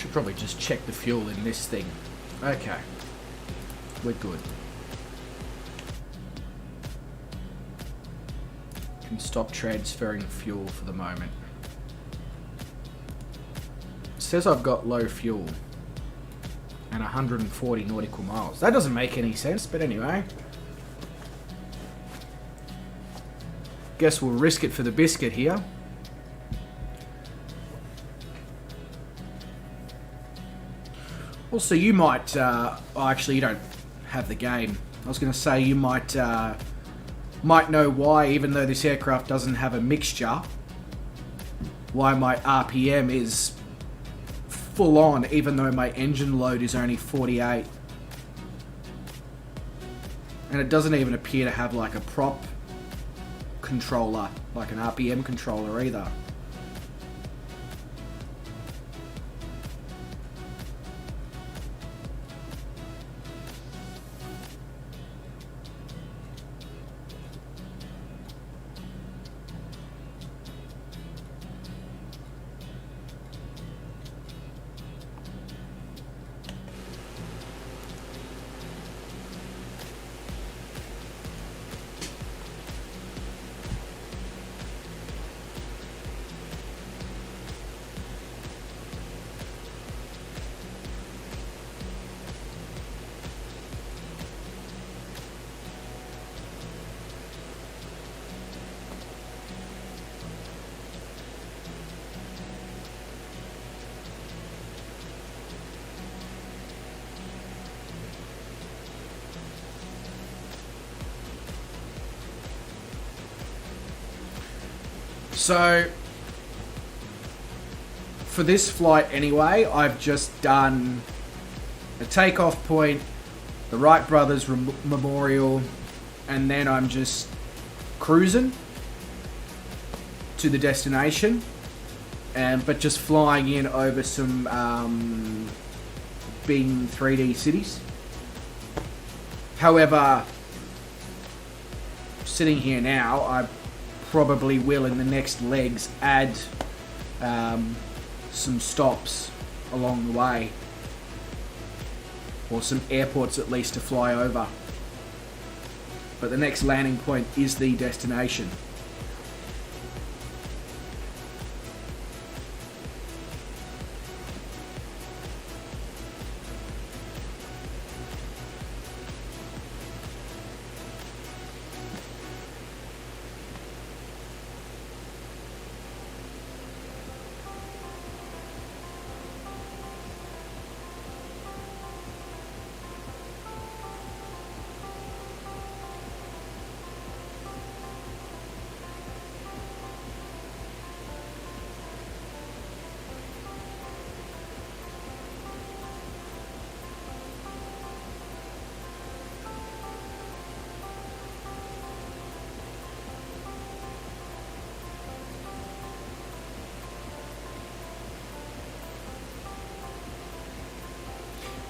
Should probably just check the fuel in this thing. Okay. We're good. Can stop transferring fuel for the moment. It says I've got low fuel. And 140 nautical miles. That doesn't make any sense, but anyway. Guess we'll risk it for the biscuit here. Also, you might... oh, actually, you don't have the game. I was going to say you might know why, even though this aircraft doesn't have a mixture, why my RPM is full on, even though my engine load is only 48. And it doesn't even appear to have like a prop controller, like an RPM controller either. So, for this flight anyway, I've just done a takeoff point, the Wright Brothers Memorial, and then I'm just cruising to the destination, but just flying in over some Bing 3D cities. However, sitting here now, I probably will in the next legs add some stops along the way, or some airports at least to fly over, but the next landing point is the destination.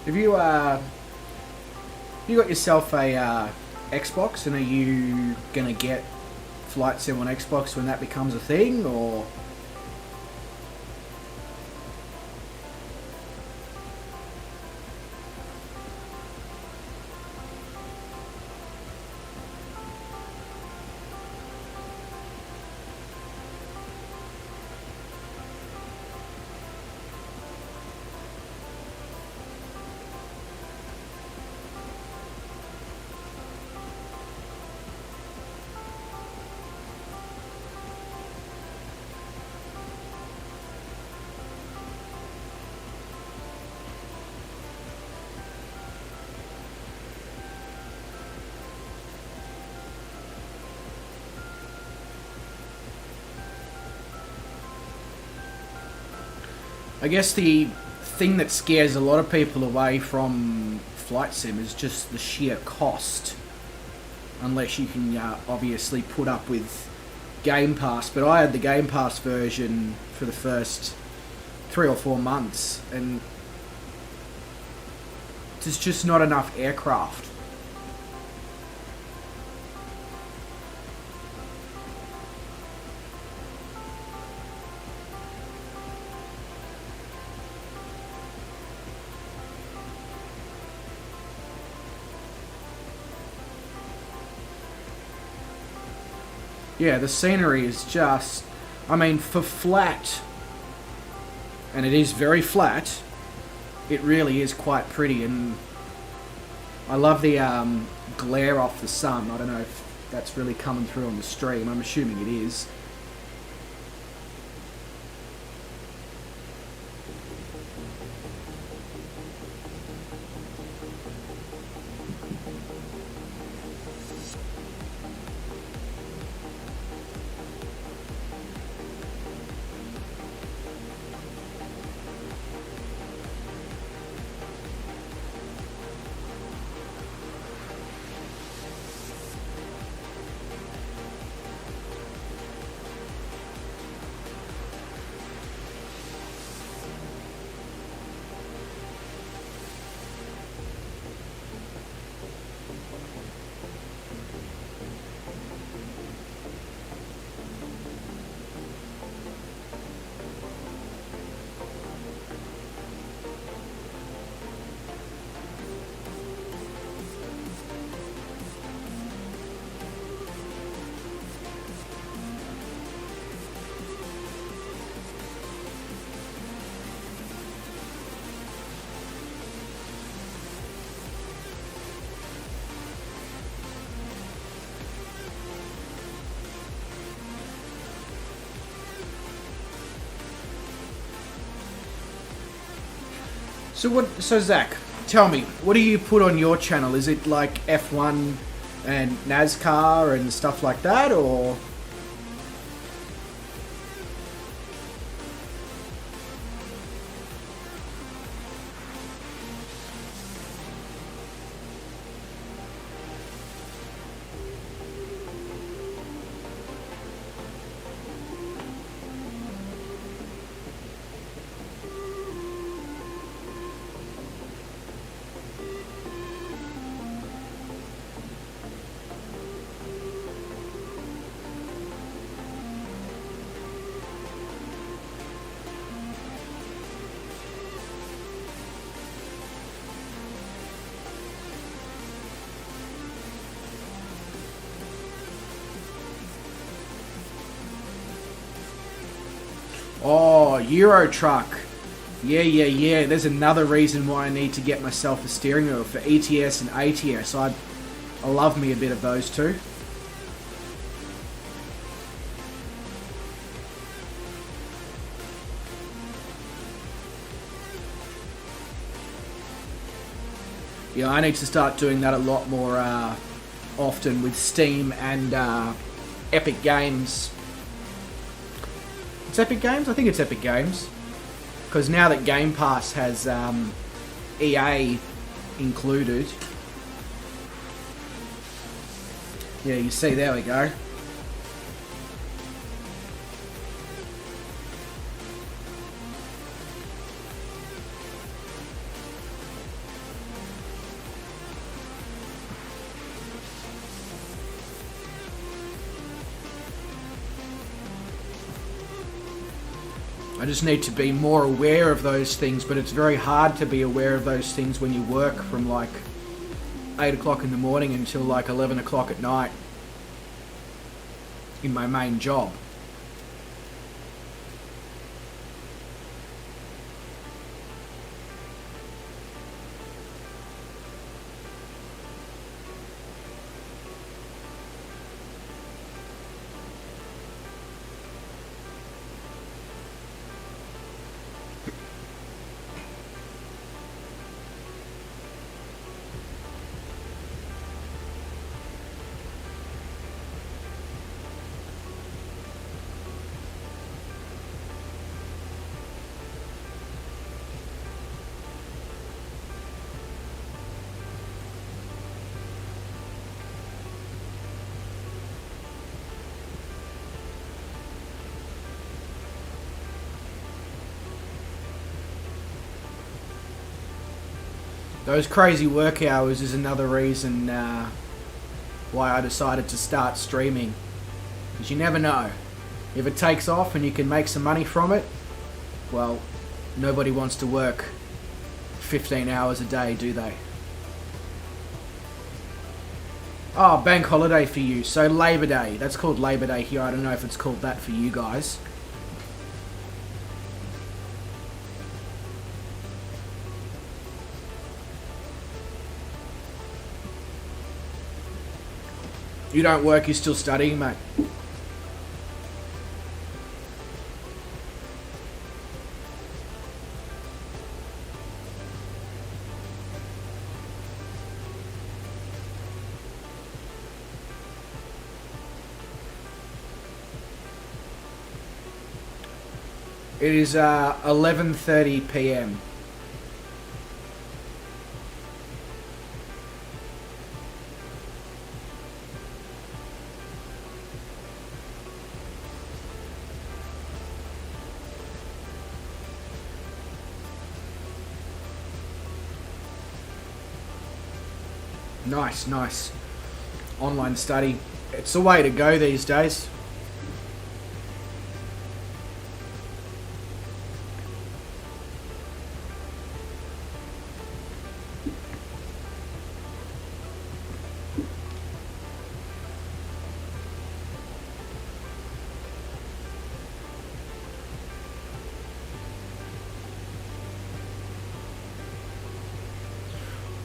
Have you got yourself a Xbox, and are you gonna get Flight Sim on Xbox when that becomes a thing, or? I guess the thing that scares a lot of people away from Flight Sim is just the sheer cost. Unless you can obviously put up with Game Pass. But I had the Game Pass version for the first 3 or 4 months, and there's just not enough aircraft. Yeah, the scenery is just, I mean, for flat, and it is very flat, it really is quite pretty, and I love the glare off the sun. I don't know if that's really coming through on the stream. I'm assuming it is. So Zach, tell me, what do you put on your channel? Is it like F1 and NASCAR and stuff like that, or? Oh, Euro truck. Yeah. There's another reason why I need to get myself a steering wheel for ETS and ATS. I love me a bit of those two. Yeah, I need to start doing that a lot more often with Steam and Epic Games. It's Epic Games? I think it's Epic Games. Because now that Game Pass has EA included. Yeah, you see, there we go. I just need to be more aware of those things, but it's very hard to be aware of those things when you work from like 8 o'clock in the morning until like 11 o'clock at night in my main job. Those crazy work hours is another reason why I decided to start streaming. Because you never know. If it takes off and you can make some money from it, well, nobody wants to work 15 hours a day, do they? Oh, bank holiday for you. So Labor Day. That's called Labor Day here. I don't know if it's called that for you guys. You don't work, you're still studying, mate. It is 11:30 p.m. Nice, nice. Online study. It's the way to go these days.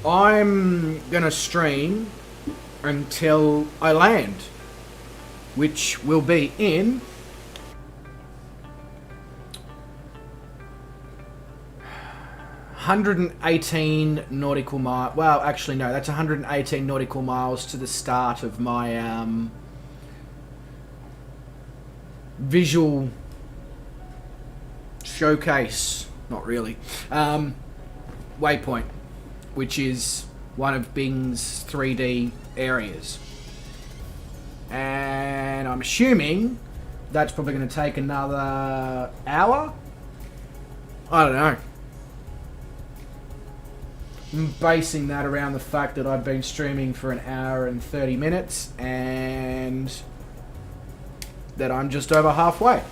I'm gonna stream until I land, which will be in 118 nautical miles. Well, actually, no, that's 118 nautical miles to the start of my visual showcase. Not really. Waypoint, which is one of Bing's 3D areas. And I'm assuming that's probably going to take another hour? I don't know. I'm basing that around the fact that I've been streaming for an hour and 30 minutes and that I'm just over halfway.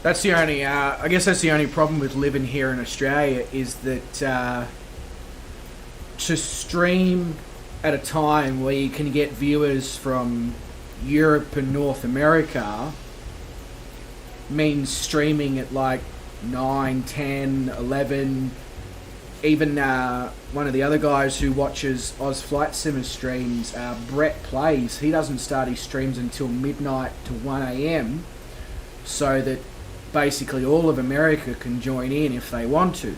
That's the only, I guess that's the only problem with living here in Australia is that to stream at a time where you can get viewers from Europe and North America means streaming at like 9, 10, 11, even one of the other guys who watches Oz Flight Simmer streams, Brett Plays, he doesn't start his streams until midnight to 1 a.m. so that basically all of America can join in if they want to.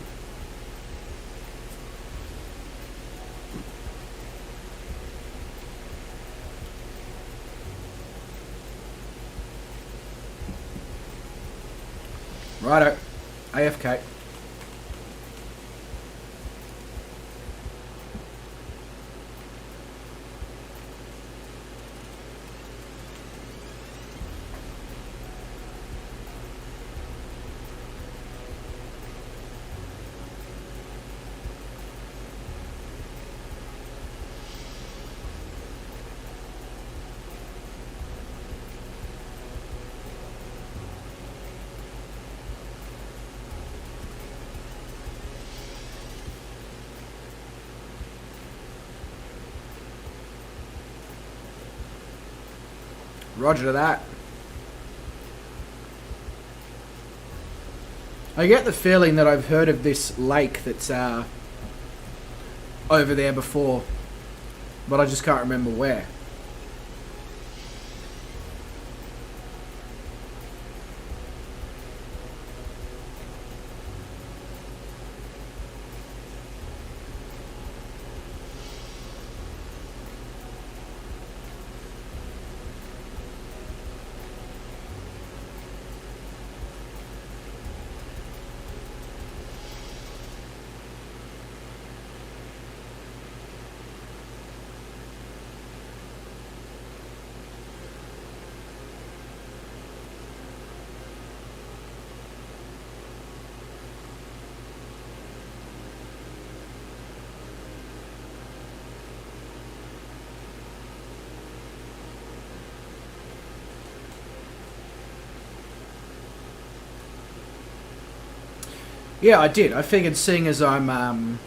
Righto, AFK. Roger to that. I get the feeling that I've heard of this lake that's over there before, but I just can't remember where. Yeah, I did. I figured seeing as I'm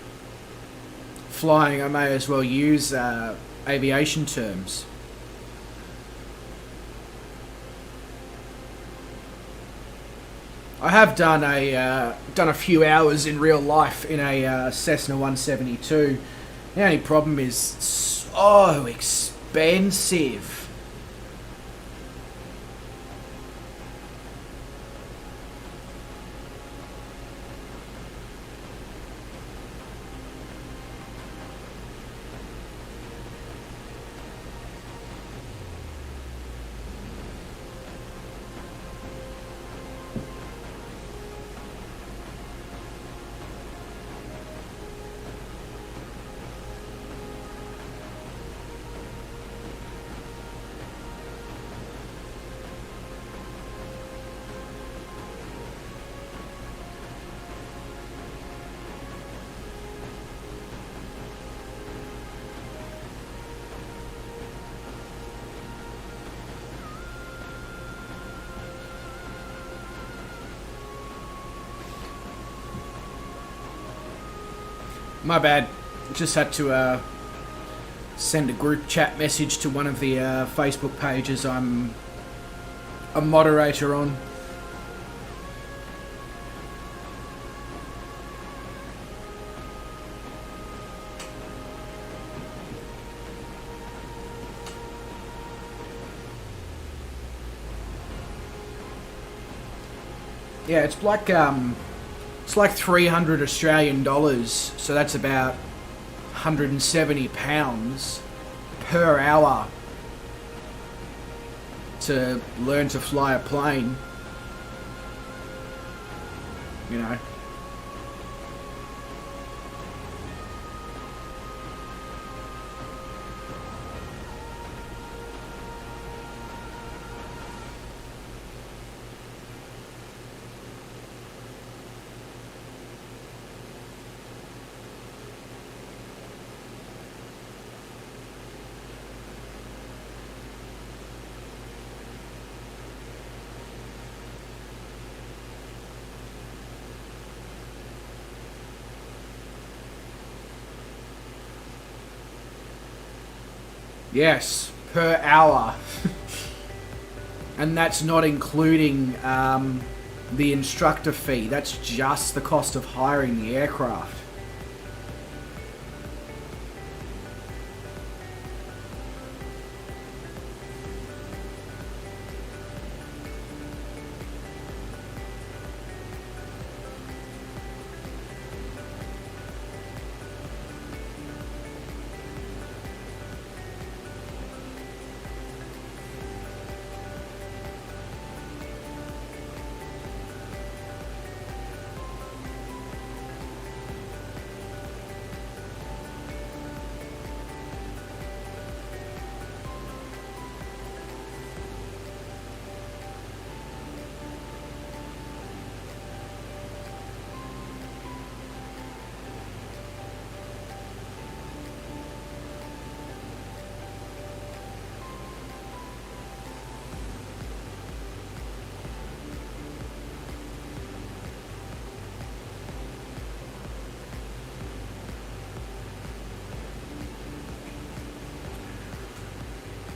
flying, I may as well use aviation terms. I have done a few hours in real life in a Cessna 172. The only problem is so expensive. My bad. Just had to send a group chat message to one of the Facebook pages I'm a moderator on. Yeah, it's like 300 Australian dollars, so that's about 170 pounds per hour to learn to fly a plane. You know. Yes, per hour. And that's not including the instructor fee. That's just the cost of hiring the aircraft.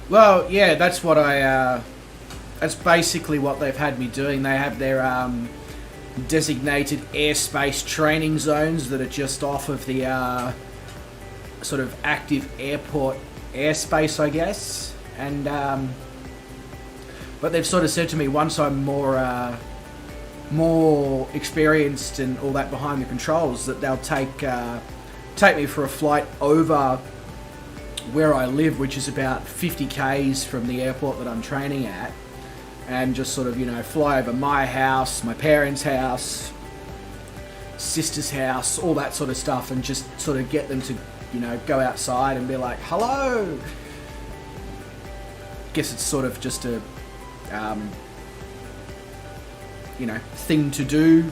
Well, yeah, that's what that's basically what they've had me doing. They have their designated airspace training zones that are just off of the sort of active airport airspace, I guess. And but they've sort of said to me, once I'm more experienced and all that behind the controls, that they'll take me for a flight over where I live, which is about 50 k's from the airport that I'm training at, and just sort of, you know, fly over my house, my parents' house, sister's house, all that sort of stuff, and just sort of get them to, you know, go outside and be like, hello. Guess it's sort of just a you know, thing to do,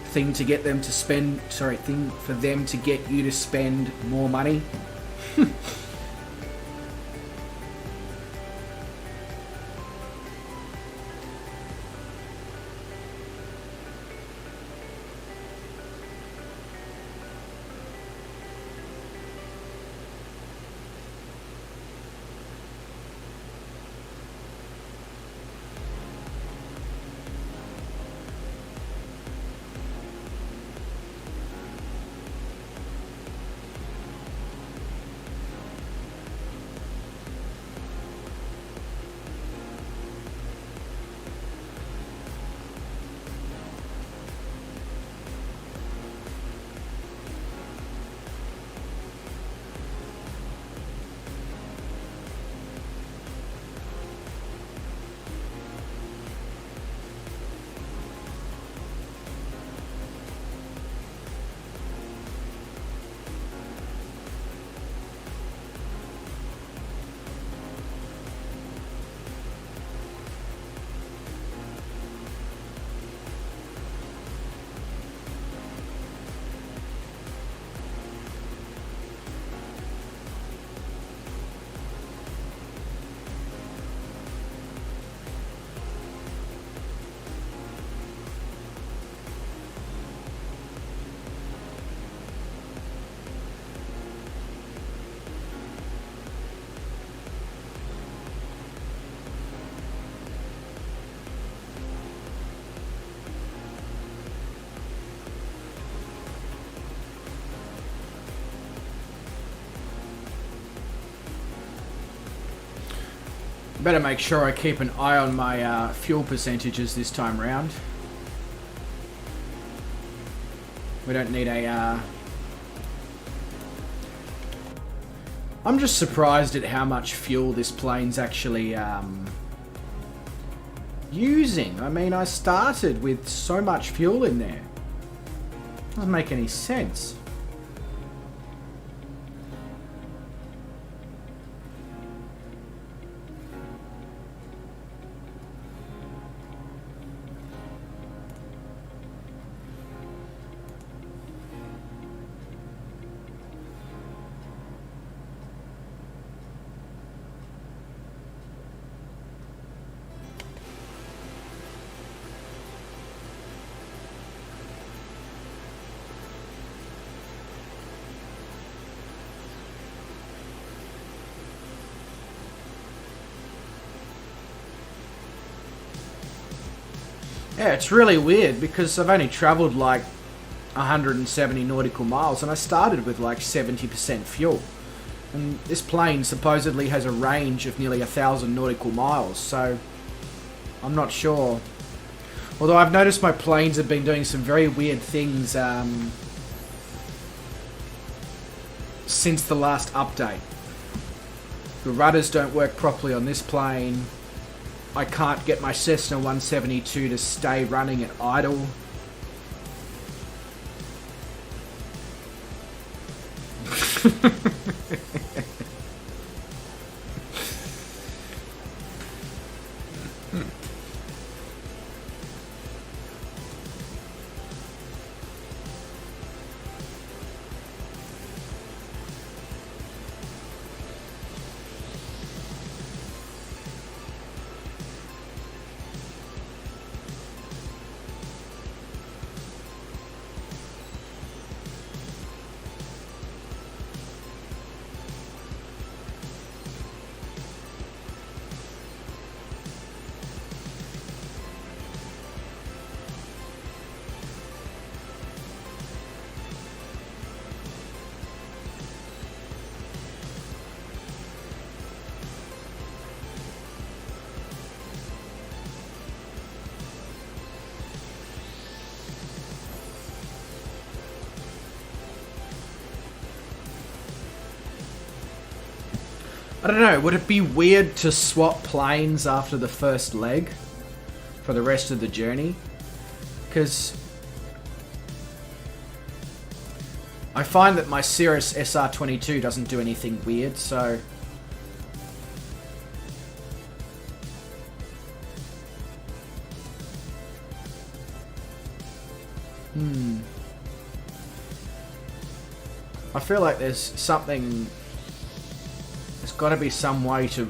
thing to get them to spend, thing for them to get you to spend more money. Better make sure I keep an eye on my fuel percentages this time round. We don't need a... I'm just surprised at how much fuel this plane's actually using. I mean, I started with so much fuel in there. Doesn't make any sense. Yeah, it's really weird because I've only travelled like 170 nautical miles and I started with like 70% fuel. And this plane supposedly has a range of nearly 1,000 nautical miles, so I'm not sure. Although I've noticed my planes have been doing some very weird things since the last update. The rudders don't work properly on this plane. I can't get my Cessna 172 to stay running at idle. I don't know, would it be weird to swap planes after the first leg for the rest of the journey? Because I find that my Cirrus SR22 doesn't do anything weird, so... I feel like there's something... There's got to be some way to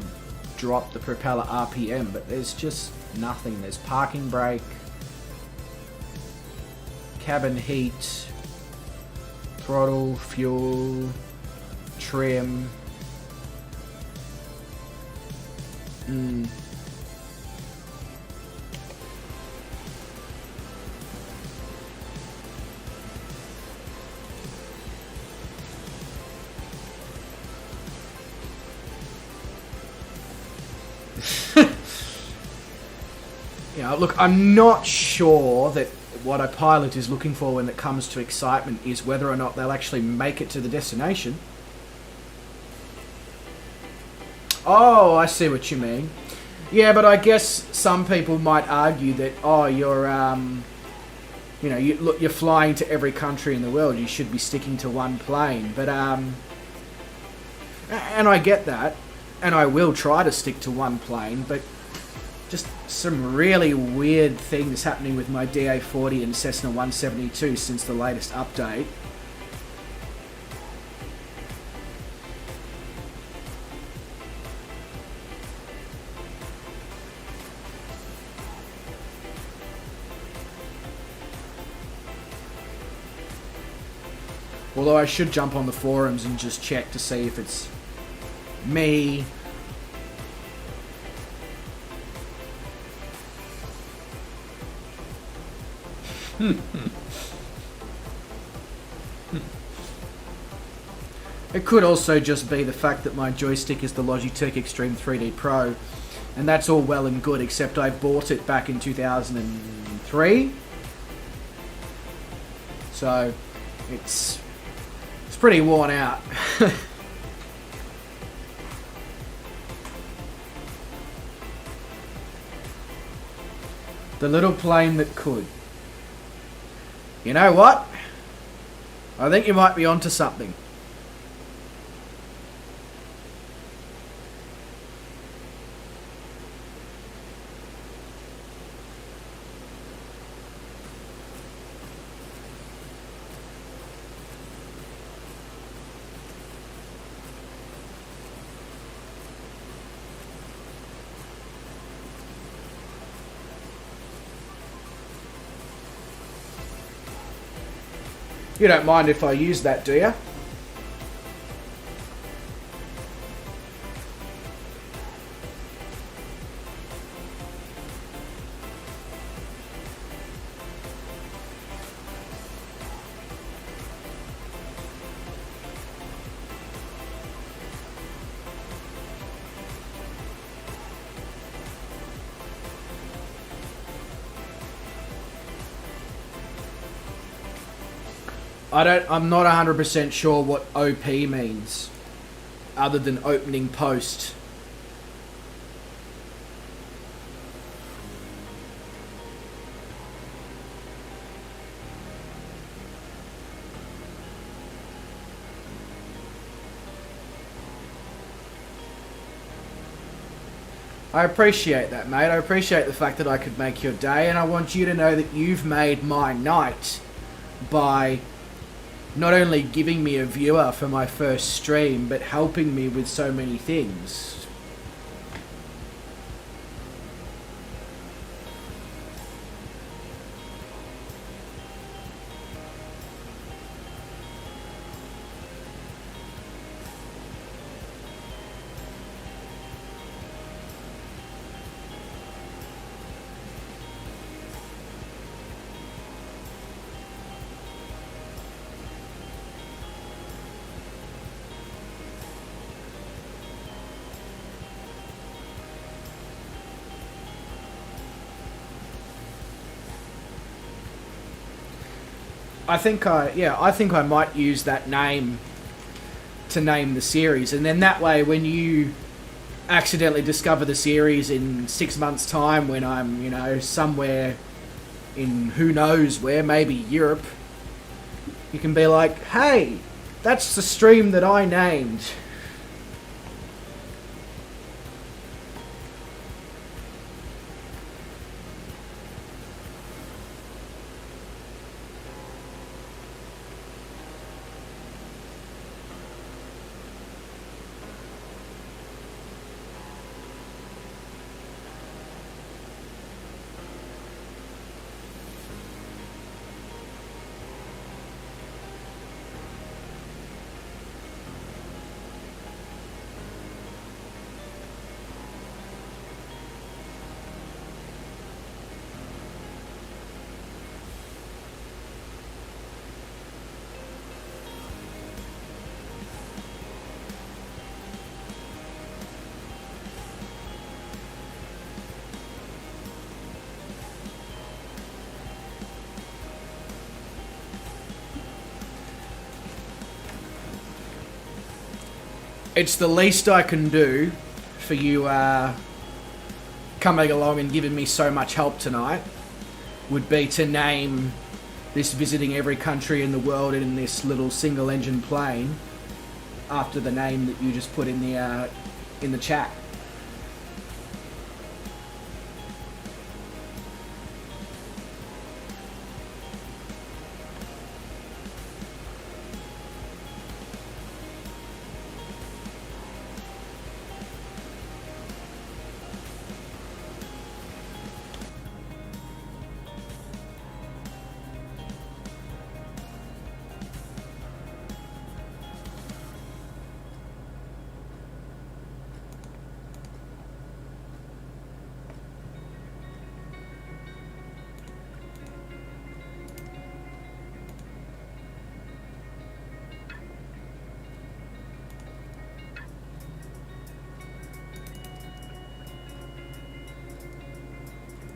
drop the propeller RPM, but there's just nothing. There's parking brake, cabin heat, throttle, fuel, trim. Yeah, look, I'm not sure that what a pilot is looking for when it comes to excitement is whether or not they'll actually make it to the destination. Oh, I see what you mean. Yeah, but I guess some people might argue that, oh, you're, you know, you're flying to every country in the world. You should be sticking to one plane. But, and I get that, and I will try to stick to one plane, but just some really weird things happening with my DA40 and Cessna 172 since the latest update. Although I should jump on the forums and just check to see if it's me. It could also just be the fact that my joystick is the Logitech Extreme 3D Pro, And that's all well and good, except I bought it back in 2003. So it's pretty worn out. The little plane that could. You know what? I think you might be onto something. You don't mind if I use that, do you? I'm not 100% sure what OP means, other than opening post. I appreciate that, mate. I appreciate the fact that I could make your day, and I want you to know that you've made my night by not only giving me a viewer for my first stream, but helping me with so many things. I think I might use that name to name the series, and then that way when you accidentally discover the series in 6 months' time, when I'm, you know, somewhere in who knows where, maybe Europe, you can be like, hey, that's the stream that I named. It's the least I can do for you coming along and giving me so much help tonight, would be to name this visiting every country in the world in this little single engine plane after the name that you just put in the chat.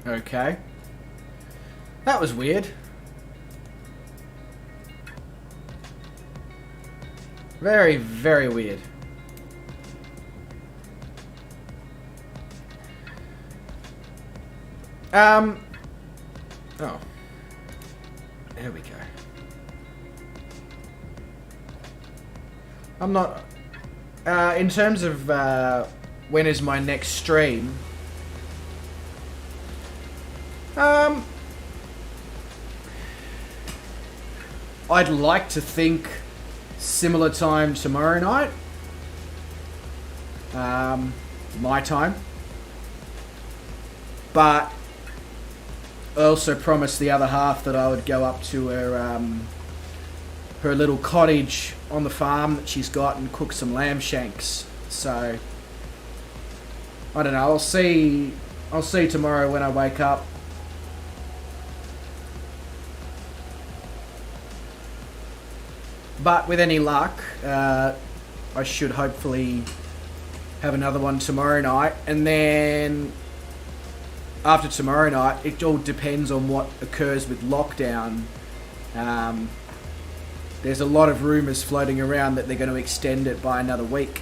Okay. That was weird. Very, very weird. Oh. There we go. I'm not... in terms of when is my next stream... I'd like to think similar time tomorrow night. My time. But I also promised the other half that I would go up to her little cottage on the farm that she's got and cook some lamb shanks. So I don't know. I'll see tomorrow when I wake up. But with any luck, I should hopefully have another one tomorrow night. And then after tomorrow night, it all depends on what occurs with lockdown. There's a lot of rumours floating around that they're going to extend it by another week.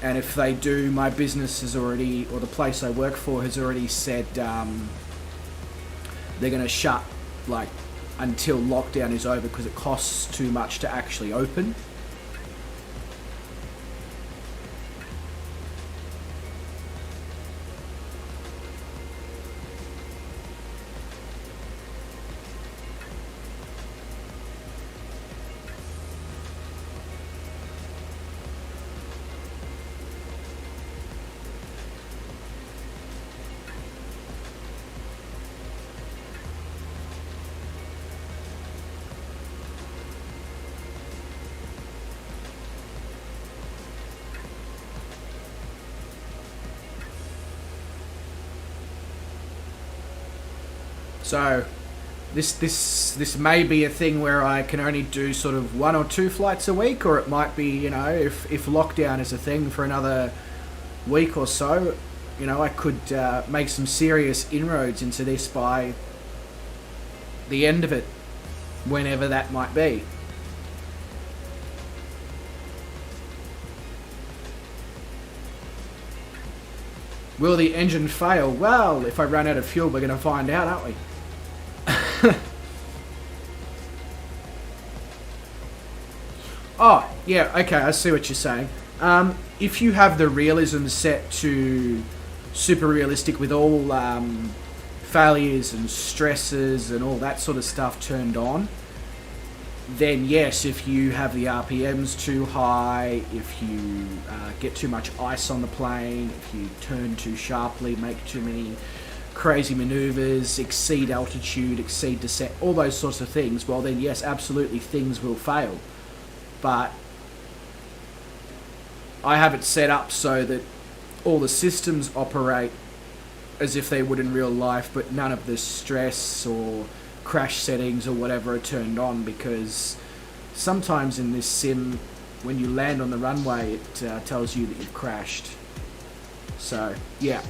And if they do, my business has already, or the place I work for has already said they're going to shut like until lockdown is over because it costs too much to actually open. So this may be a thing where I can only do sort of 1 or 2 flights a week, or it might be, you know, if lockdown is a thing for another week or so, you know, I could make some serious inroads into this by the end of it, whenever that might be. Will the engine fail? Well, if I run out of fuel, we're going to find out, aren't we? Oh, yeah, okay, I see what you're saying. If you have the realism set to super realistic with all failures and stresses and all that sort of stuff turned on, then yes, if you have the RPMs too high, if you get too much ice on the plane, if you turn too sharply, make too many crazy maneuvers, exceed altitude, exceed descent, all those sorts of things, well then yes, absolutely things will fail. But I have it set up so that all the systems operate as if they would in real life, but none of the stress or crash settings or whatever are turned on, because sometimes in this sim, when you land on the runway, it tells you that you've crashed. So, yeah.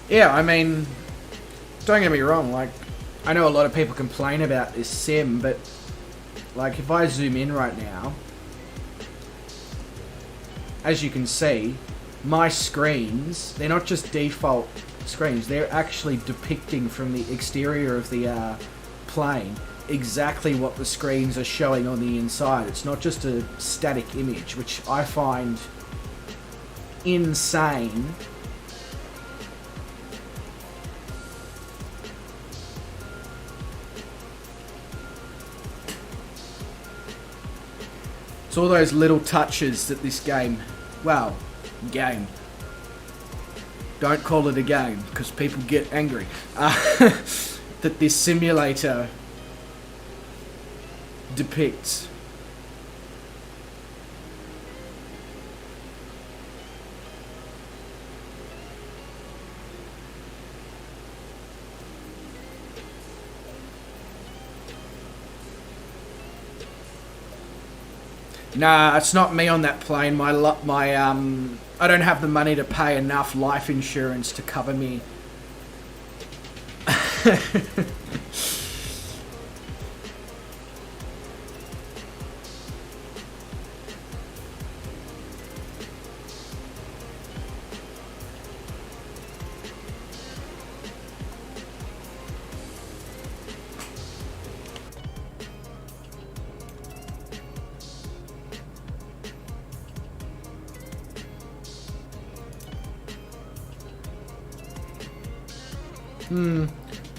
Yeah, I mean, don't get me wrong, like, I know a lot of people complain about this sim, but, like, if I zoom in right now, as you can see, my screens, they're not just default screens, they're actually depicting from the exterior of the plane exactly what the screens are showing on the inside. It's not just a static image, which I find insane. It's all those little touches that this game, well, game. Don't call it a game because people get angry. That this simulator depicts. Nah, it's not me on that plane. I don't have the money to pay enough life insurance to cover me.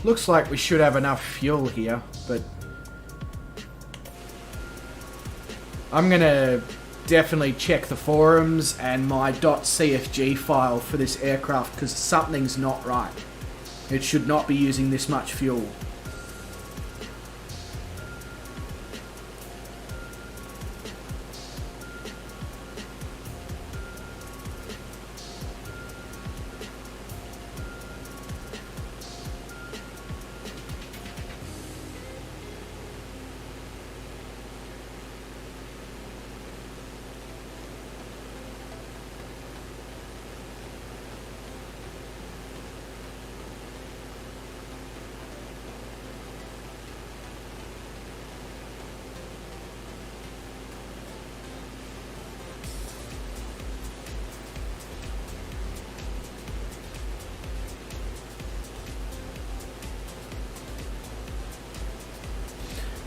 Looks like we should have enough fuel here, but I'm gonna definitely check the forums and my .cfg file for this aircraft because something's not right. It should not be using this much fuel.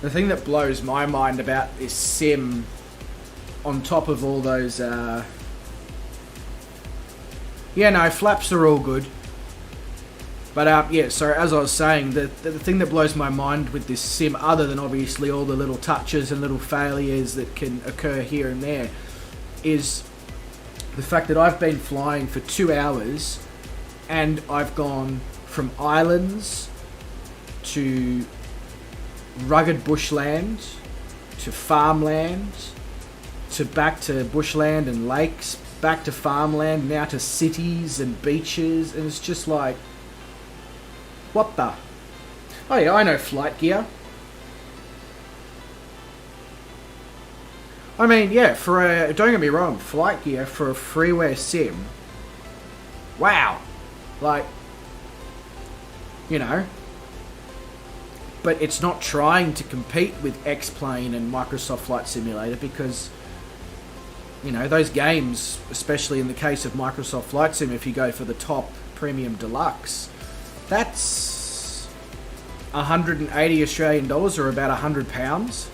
The thing that blows my mind about this sim, on top of all those, yeah, no, flaps are all good. But, yeah, so as I was saying, the thing that blows my mind with this sim, other than obviously all the little touches and little failures that can occur here and there, is the fact that I've been flying for 2 hours and I've gone from islands to rugged bushland to farmland to back to bushland and lakes, back to farmland, now to cities and beaches, and it's just like, what the? Oh yeah, I know flight gear. I mean, yeah, for a, don't get me wrong, flight gear for a freeware sim, wow, like, you know, but it's not trying to compete with X-Plane and Microsoft Flight Simulator because, you know, those games, especially in the case of Microsoft Flight Sim, if you go for the top Premium Deluxe, that's 180 Australian dollars or about £100.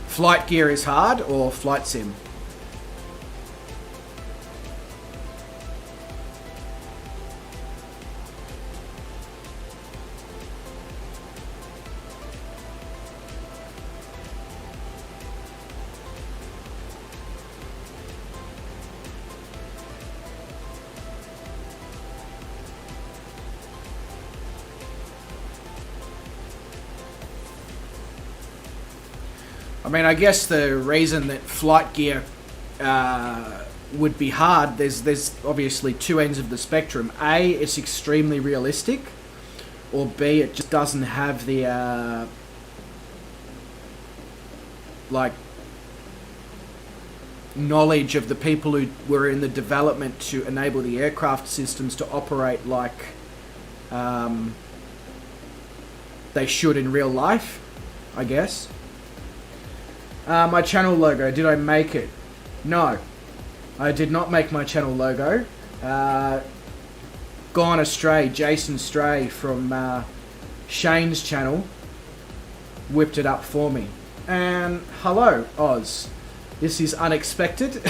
Flight gear is hard, or flight sim? I mean, I guess the reason that flight gear would be hard, there's obviously two ends of the spectrum. A, it's extremely realistic, or B, it just doesn't have the like knowledge of the people who were in the development to enable the aircraft systems to operate like they should in real life, I guess. My channel logo, did I make it? No, I did not make my channel logo. Gone astray, Jason Stray from Shane's channel whipped it up for me. And hello, Oz. This is unexpected.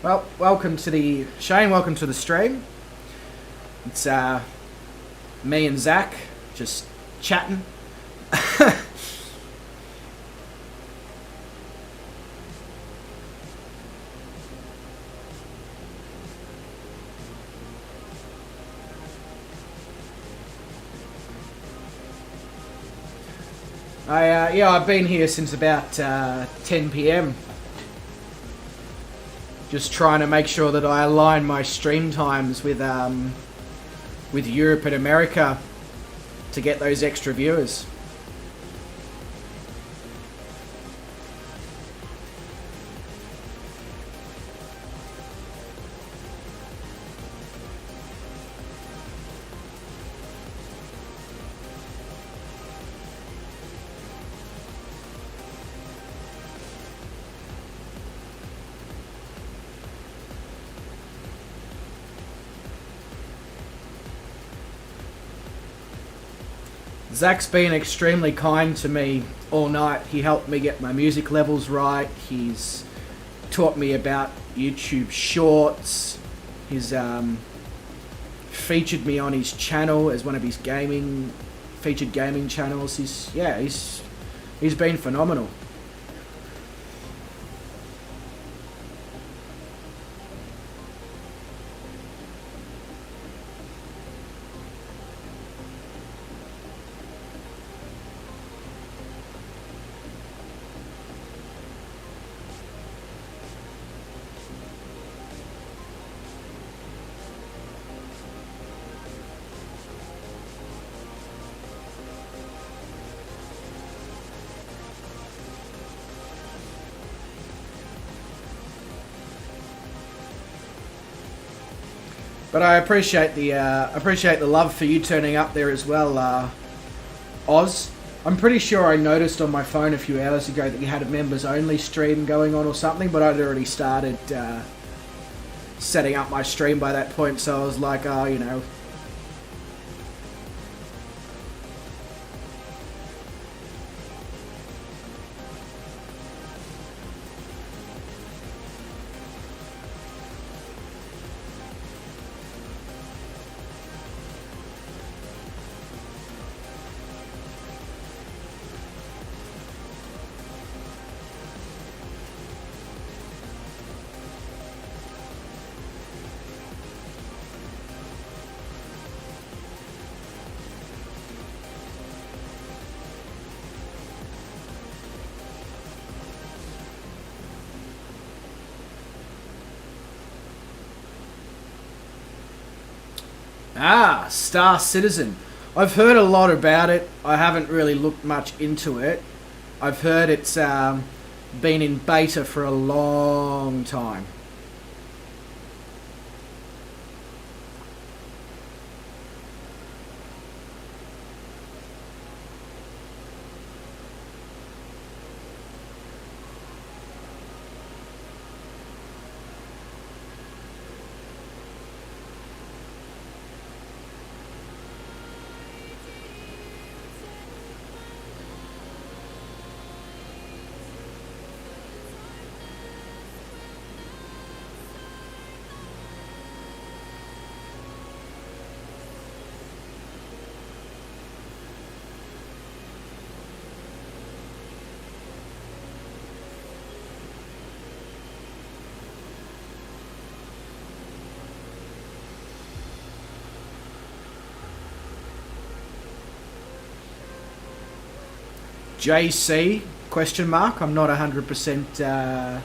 Well, welcome to the Shane. Welcome to the stream. It's me and Zach just chatting. I've been here since about 10 p.m. Just trying to make sure that I align my stream times with Europe and America to get those extra viewers. Zach's been extremely kind to me all night. He helped me get my music levels right. He's taught me about YouTube Shorts. He's featured me on his channel as one of his featured gaming channels. He's been phenomenal. But I appreciate the love for you turning up there as well, Oz. I'm pretty sure I noticed on my phone a few hours ago that you had a members only stream going on or something, but I'd already started setting up my stream by that point, so I was like, oh, you know. Ah, Star Citizen. I've heard a lot about it. I haven't really looked much into it. I've heard it's been in beta for a long time. JC question mark. I'm not 100%.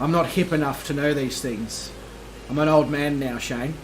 I'm not hip enough to know these things. I'm an old man now, Shane.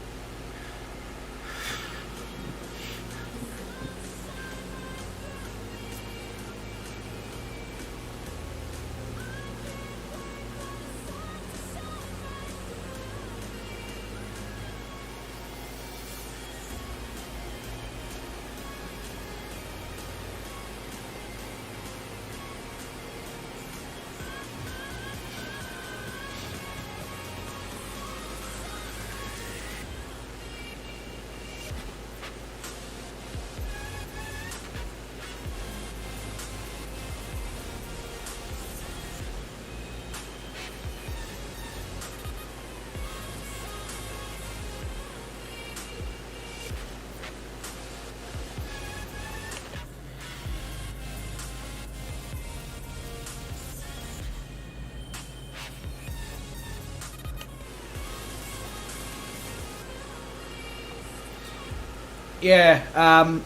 Yeah,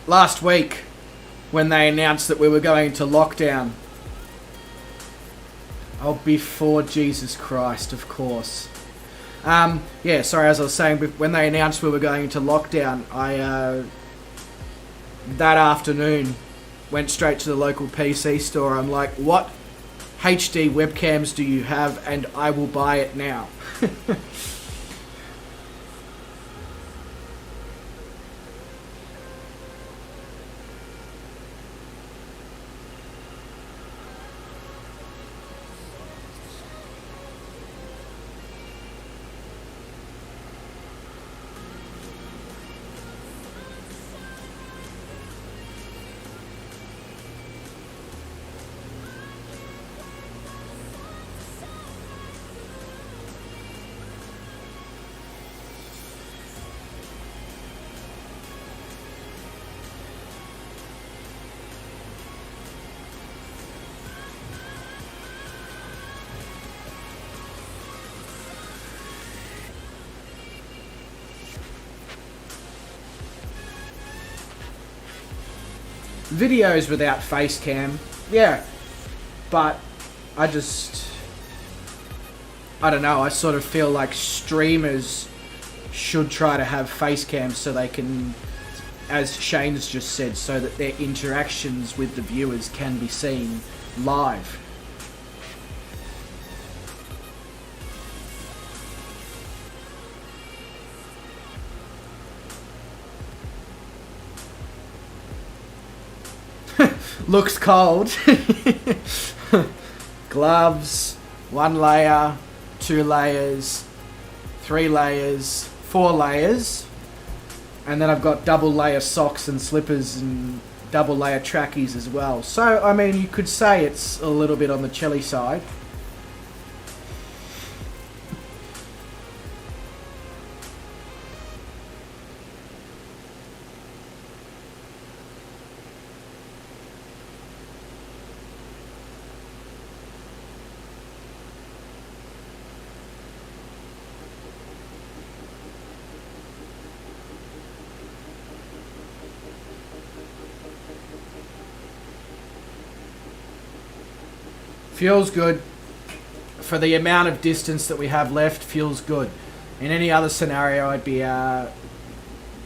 last week when they announced that we were going into lockdown. Oh, before Jesus Christ, of course. Yeah, sorry, as I was saying, when they announced we were going into lockdown, I, that afternoon, went straight to the local PC store. I'm like, what HD webcams do you have? And I will buy it now. Videos without face cam, yeah, but I don't know, I sort of feel like streamers should try to have face cams so they can, as Shane's just said, so that their interactions with the viewers can be seen live. Looks cold. Gloves, 1 layer, 2 layers, 3 layers, 4 layers, and then I've got double layer socks and slippers and double layer trackies as well. So, I mean, you could say it's a little bit on the chilly side. Feels good. For the amount of distance that we have left, feels good. In any other scenario, I'd be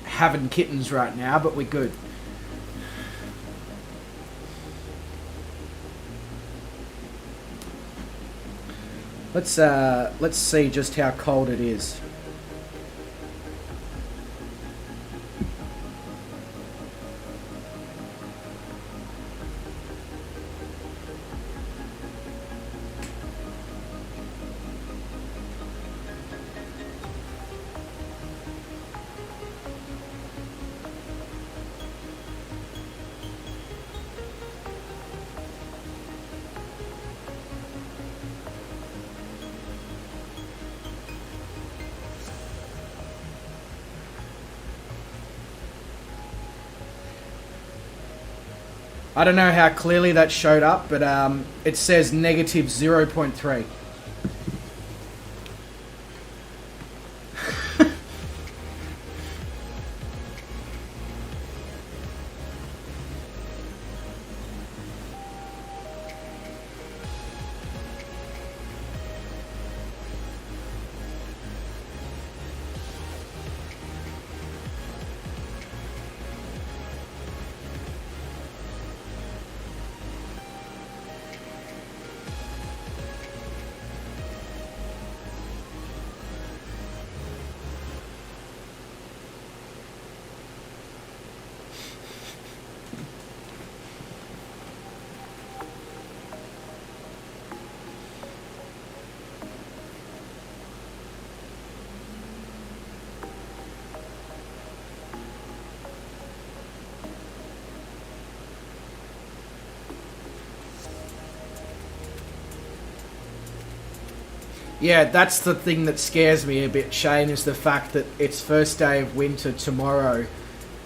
having kittens right now, but we're good. Let's see just how cold it is. I don't know how clearly that showed up, but it says negative 0.3. Yeah, that's the thing that scares me a bit, Shane, is the fact that it's first day of winter tomorrow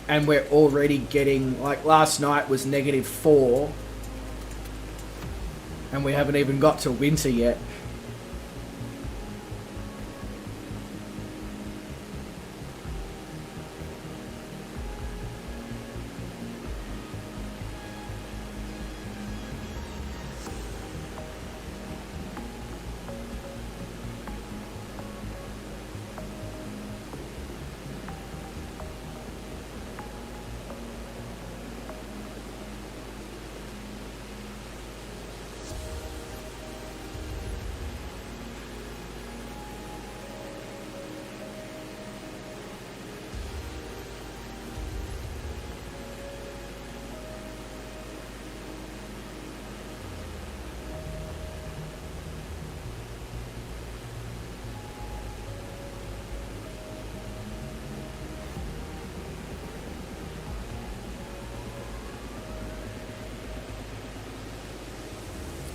and we're already getting, like last night was -4 and we haven't even got to winter yet.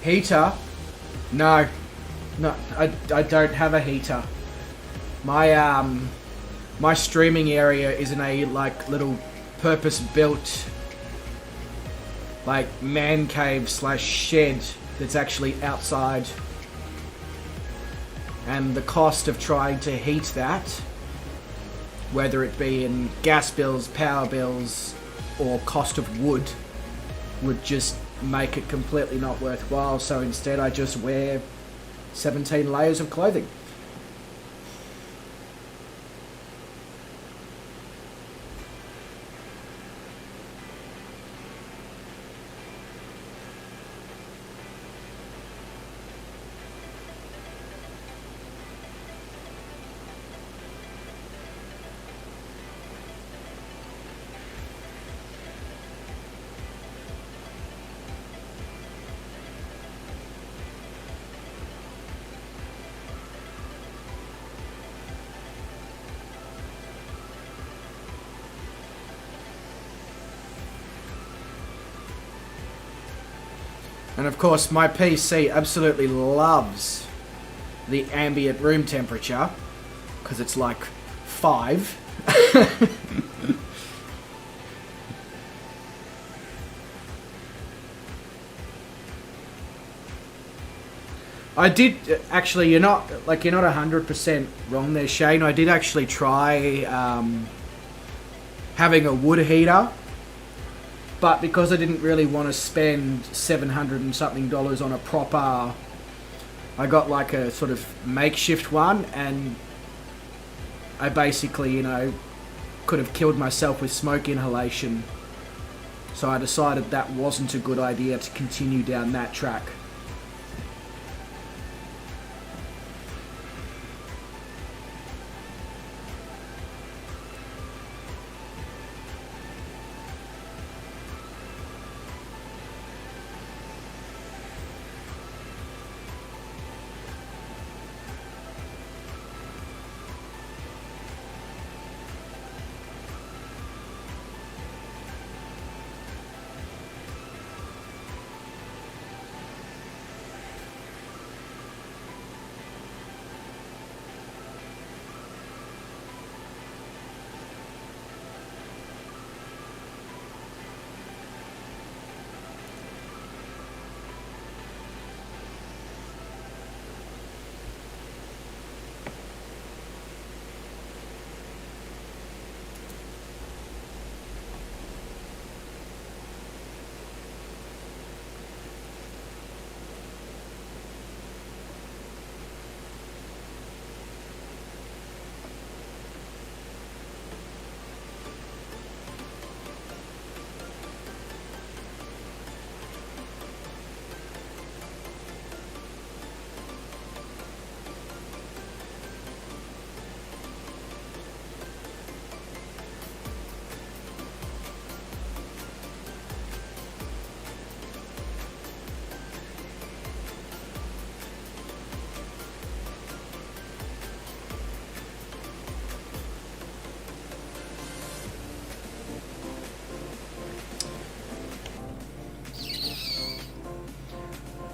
Heater? No. No, I don't have a heater. My streaming area is in a like little purpose-built like man cave / shed that's actually outside. And the cost of trying to heat that, whether it be in gas bills, power bills, or cost of wood, would just make it completely not worthwhile. So instead I just wear 17 layers of clothing. And of course my PC absolutely loves the ambient room temperature because it's like 5. I did actually, you're not 100% wrong there, Shane. I did actually try having a wood heater, but because I didn't really want to spend $700 and something on a proper, I got like a sort of makeshift one, and I basically, could have killed myself with smoke inhalation. So I decided that wasn't a good idea to continue down that track.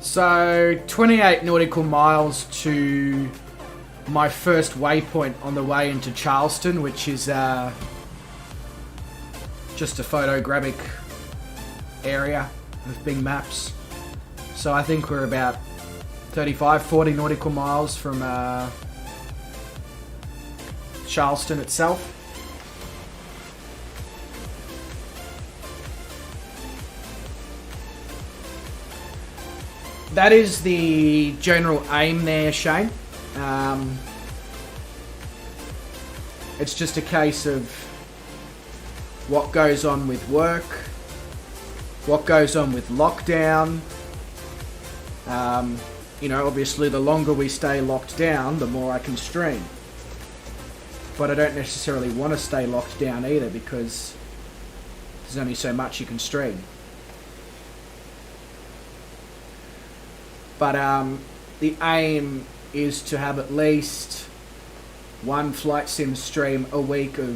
So 28 nautical miles to my first waypoint on the way into Charleston, which is just a photographic area of big maps. So I think we're about 35-40 nautical miles from Charleston itself. That is the general aim there, Shane. It's just a case of what goes on with work, what goes on with lockdown. You know, obviously the longer we stay locked down, the more I can stream. But I don't necessarily want to stay locked down either, because there's only so much you can stream. But the aim is to have at least one flight sim stream a week of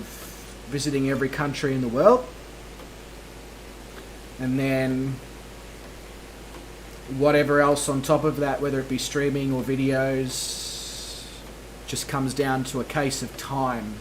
visiting every country in the world. And then whatever else on top of that, whether it be streaming or videos, just comes down to a case of time.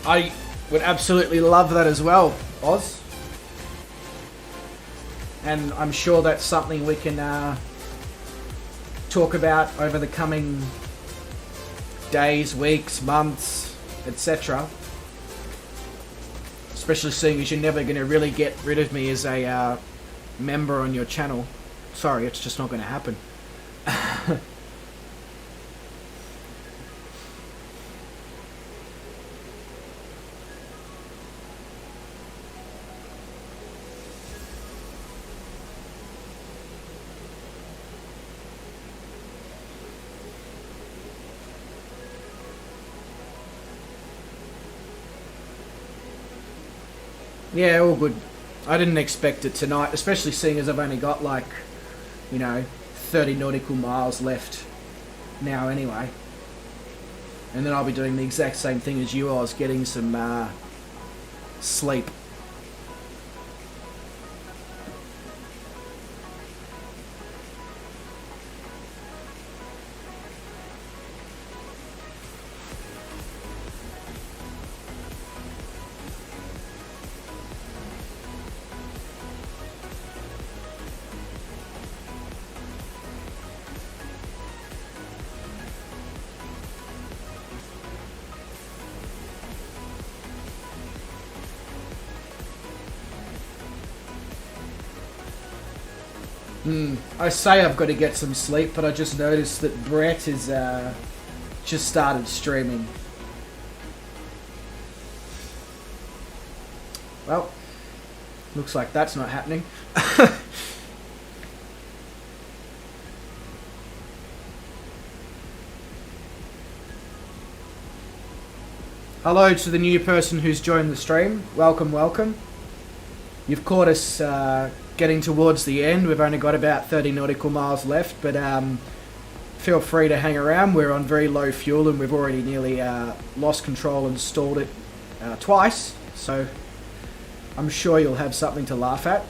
I would absolutely love that as well, Oz. And I'm sure that's something we can talk about over the coming days, weeks, months, etc. Especially seeing as you're never going to really get rid of me as a member on your channel. Sorry, it's just not going to happen. Yeah, all good. I didn't expect it tonight, especially seeing as I've only got like, 30 nautical miles left now anyway. And then I'll be doing the exact same thing as you. I was getting some sleep. I say I've got to get some sleep, but I just noticed that Brett has just started streaming. Well, looks like that's not happening. Hello to the new person who's joined the stream. Welcome, welcome. You've caught us getting towards the end. We've only got about 30 nautical miles left, but feel free to hang around. We're on very low fuel and we've already nearly lost control and stalled it twice, so I'm sure you'll have something to laugh at.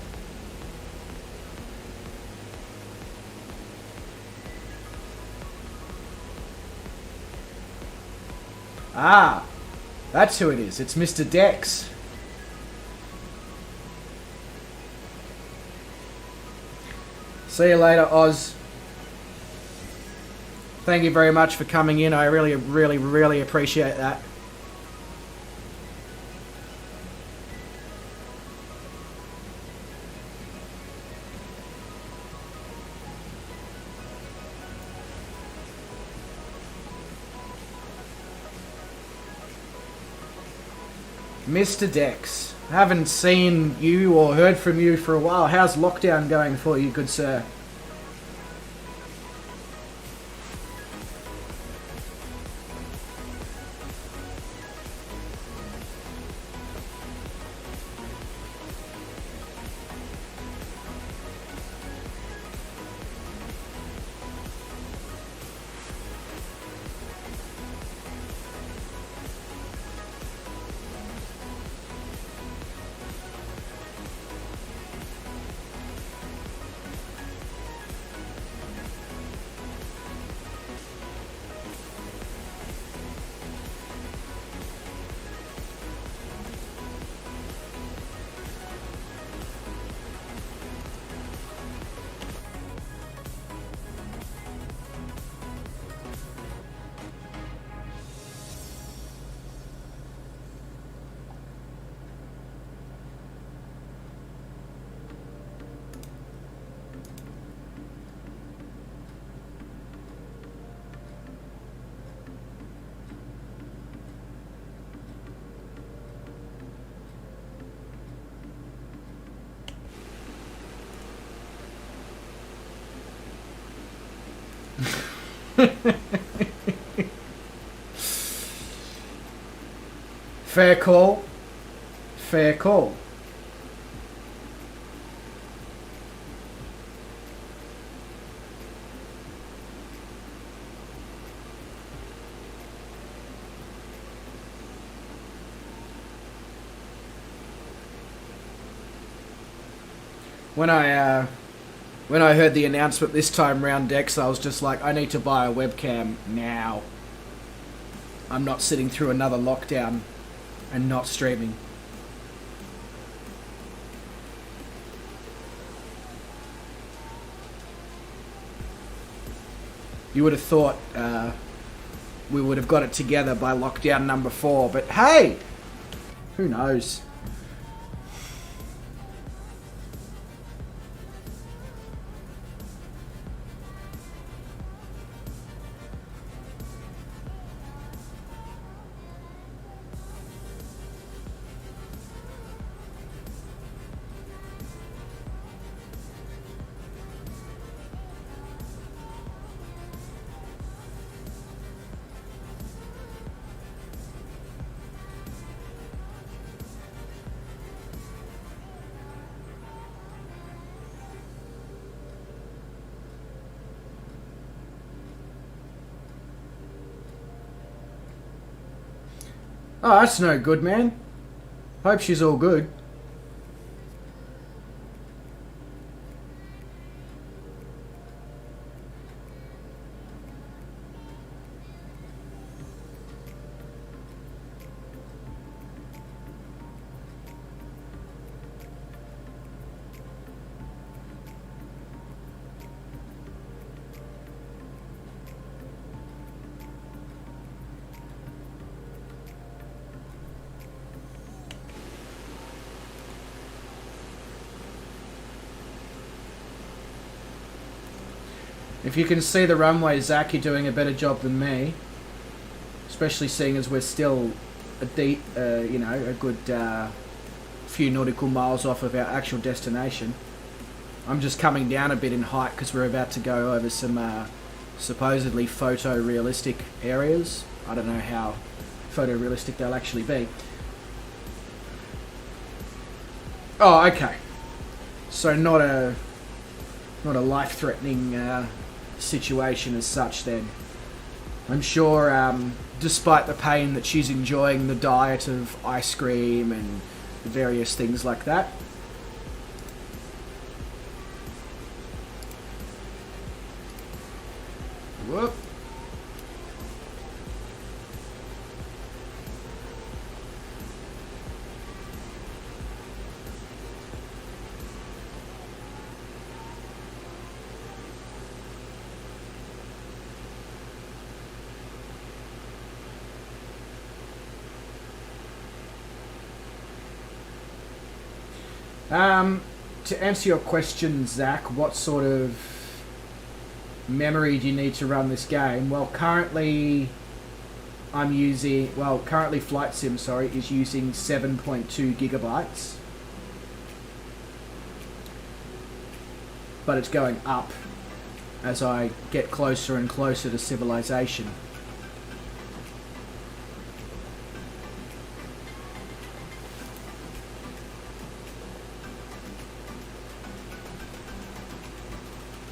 That's who it is. It's Mr. Dex. See you later, Oz. Thank you very much for coming in. I really, really, really appreciate that. Mr. Dex, haven't seen you or heard from you for a while. How's lockdown going for you, good sir? Fair call. Fair call. When I heard the announcement this time round, Dex, I was just like, I need to buy a webcam now. I'm not sitting through another lockdown and not streaming. You would have thought we would have got it together by lockdown number 4, but hey, who knows? Oh, that's no good, man. Hope she's all good. If you can see the runway, Zach, you're doing a better job than me. Especially seeing as we're still a good few nautical miles off of our actual destination. I'm just coming down a bit in height because we're about to go over some supposedly photorealistic areas. I don't know how photorealistic they'll actually be. Oh, okay. So not a life-threatening situation as such then. I'm sure despite the pain that she's enjoying the diet of ice cream and various things like that. Whoop. To answer your question, Zach, what sort of memory do you need to run this game? Well, currently Flight Sim, is using 7.2 gigabytes. But it's going up as I get closer and closer to civilization.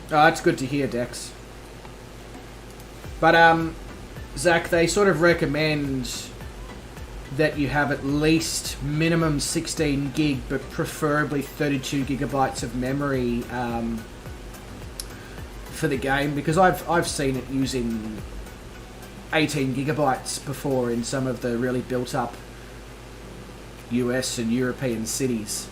Oh, that's good to hear, Dex. But, Zach, they sort of recommend that you have at least minimum 16 gig, but preferably 32 gigabytes of memory for the game, because I've seen it using 18 gigabytes before in some of the really built up US and European cities.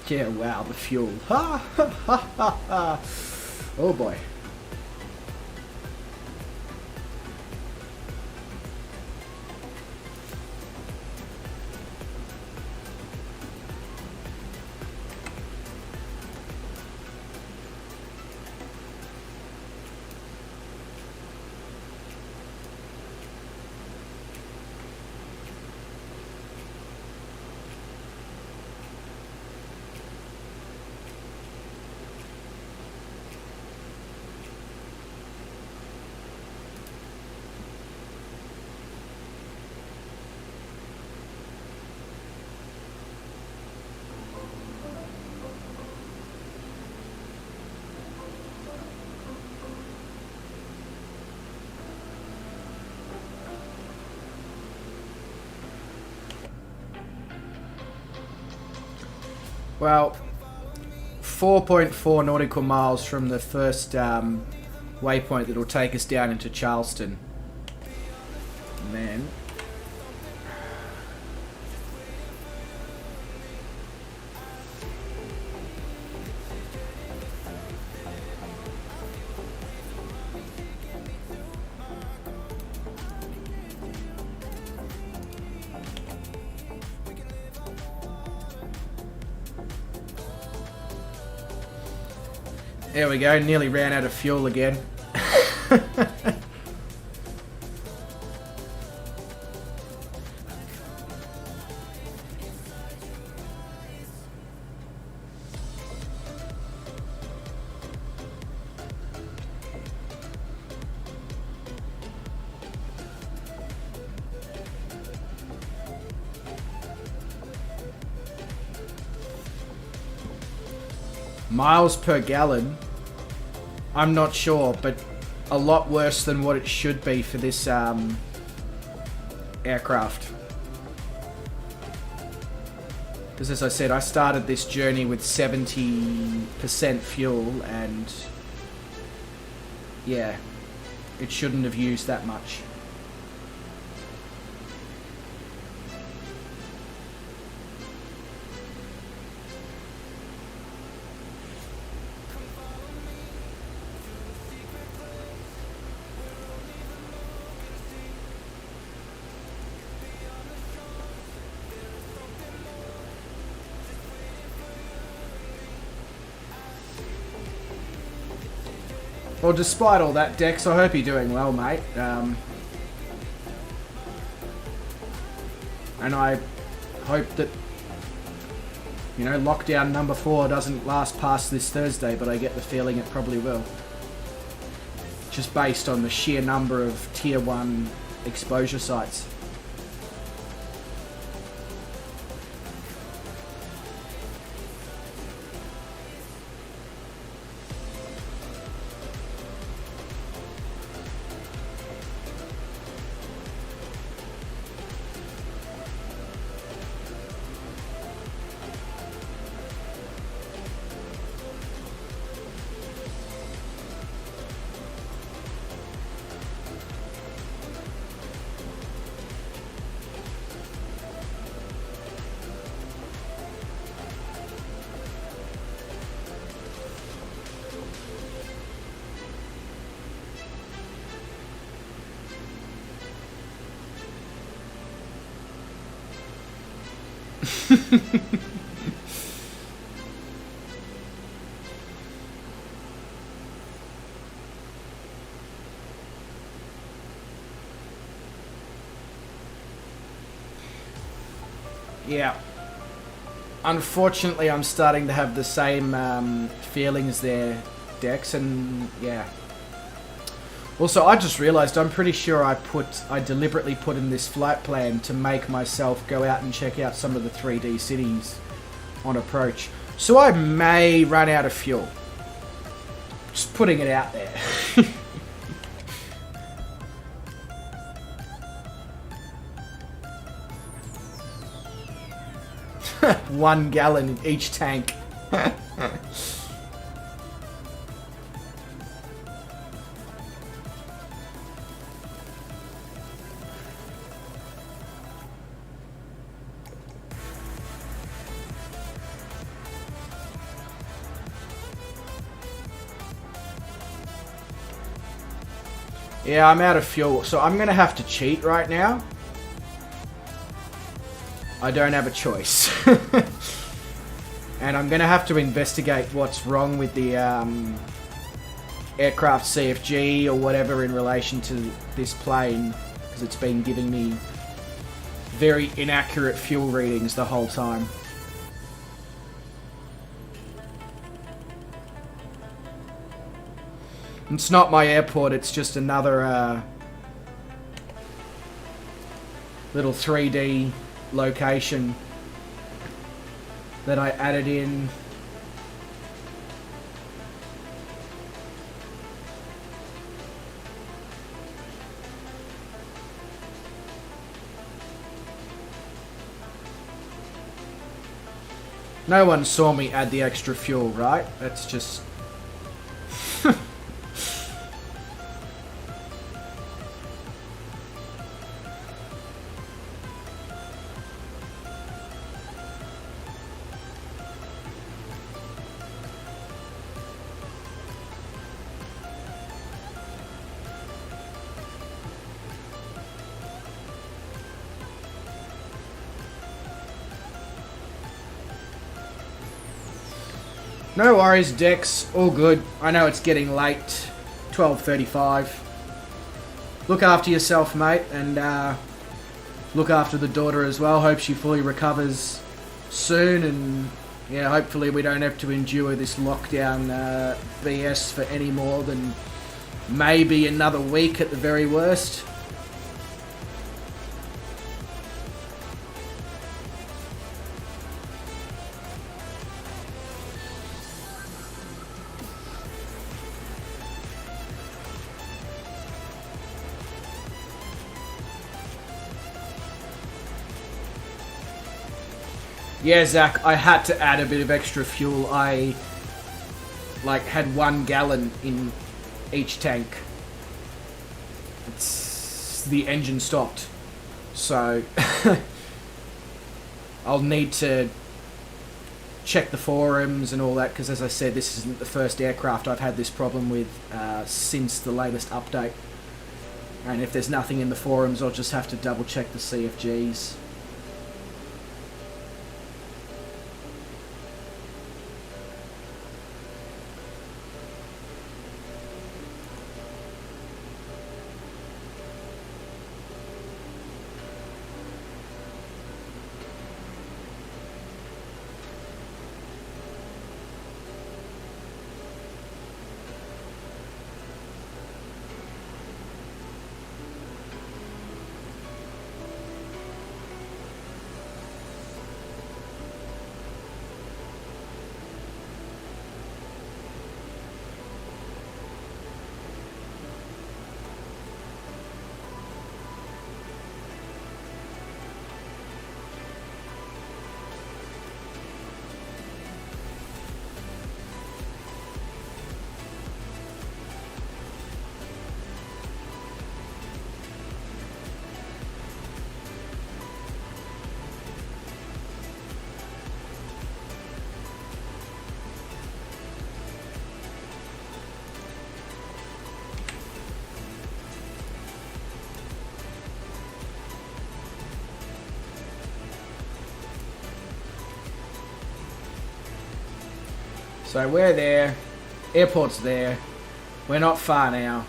Yeah, wow, the fuel. Ha ha ha ha ha. Oh boy. Well, 4.4 nautical miles from the first waypoint that will take us down into Charleston. Man. There we go, nearly ran out of fuel again. Miles per gallon? I'm not sure, but a lot worse than what it should be for this aircraft. Because as I said, I started this journey with 70% fuel, and yeah, it shouldn't have used that much. Well, despite all that, Dex, I hope you're doing well, mate. And I hope that, you know, lockdown number 4 doesn't last past this Thursday, but I get the feeling it probably will. Just based on the sheer number of Tier 1 exposure sites. Yeah. Unfortunately, I'm starting to have the same feelings there, Dex, and yeah. Also, I just realised I'm pretty sure I deliberately put in this flight plan to make myself go out and check out some of the 3D cities on approach. So I may run out of fuel. Just putting it out there. 1 gallon in each tank. Yeah, I'm out of fuel, so I'm gonna have to cheat right now. I don't have a choice. And I'm gonna have to investigate what's wrong with the aircraft CFG or whatever in relation to this plane, because it's been giving me very inaccurate fuel readings the whole time. It's not my airport, it's just another little 3D location that I added in. No one saw me add the extra fuel, right? That's just... No worries, Dex. All good. I know it's getting late. 12:35. Look after yourself, mate, and look after the daughter as well. Hope she fully recovers soon, and yeah, hopefully we don't have to endure this lockdown BS for any more than maybe another week at the very worst. Yeah, Zach, I had to add a bit of extra fuel. I, had 1 gallon in each tank. The engine stopped. So, I'll need to check the forums and all that, because as I said, this isn't the first aircraft I've had this problem with since the latest update. And if there's nothing in the forums, I'll just have to double check the CFGs. So we're there. Airport's there. We're not far now.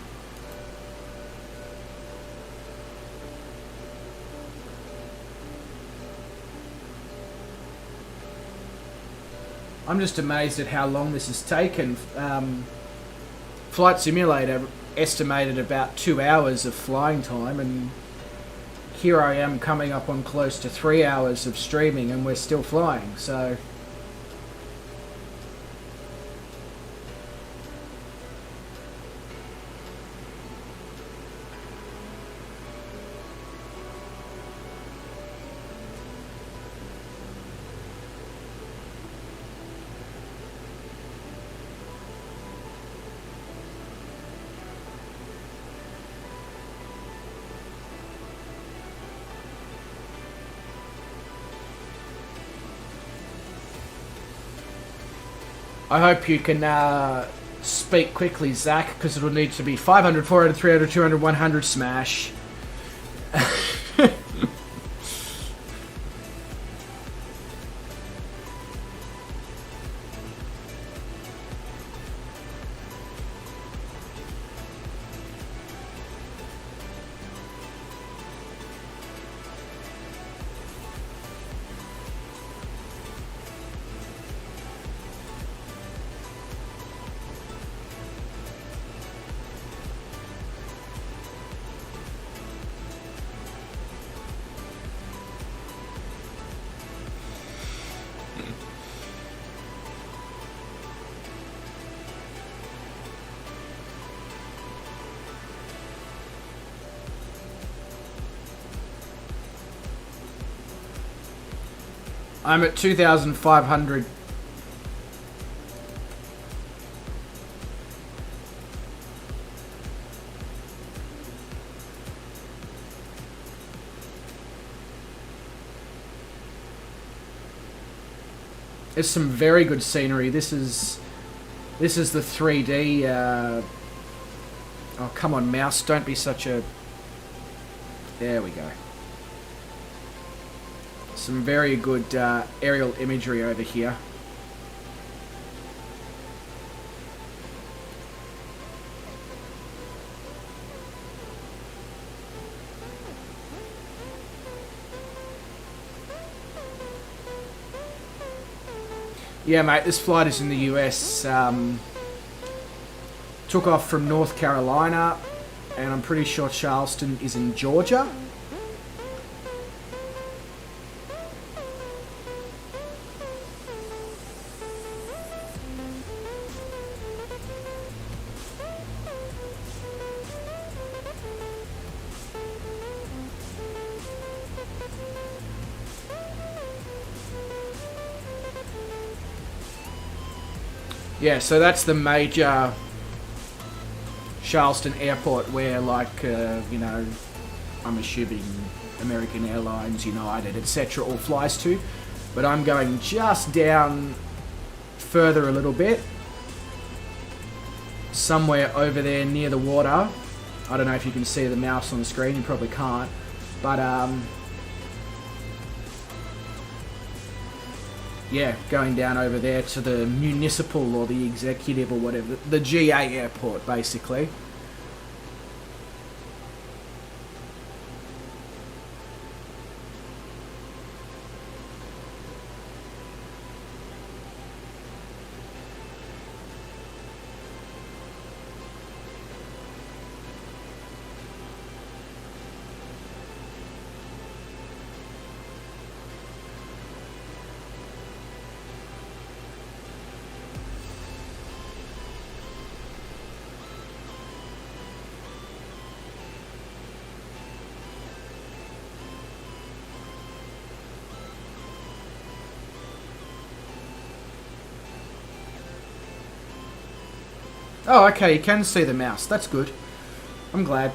I'm just amazed at how long this has taken. Flight Simulator estimated about 2 hours of flying time, and here I am coming up on close to 3 hours of streaming, and we're still flying. So I hope you can speak quickly, Zach, because it'll need to be 500, 400, 300, 200, 100 smash. I'm at 2,500. It's some very good scenery. This is the 3D. Oh, come on, mouse! Don't be such a. There we go. Some very good aerial imagery over here. Yeah, mate, this flight is in the US. Took off from North Carolina, and I'm pretty sure Charleston is in Georgia. Yeah, so that's the major Charleston airport where, like, you know, I'm assuming American Airlines, United, etc. all flies to. But I'm going just down further a little bit. Somewhere over there near the water. I don't know if you can see the mouse on the screen, you probably can't. But, yeah, going down over there to the municipal or the executive or whatever, the GA airport, basically. Oh, okay, you can see the mouse. That's good. I'm glad.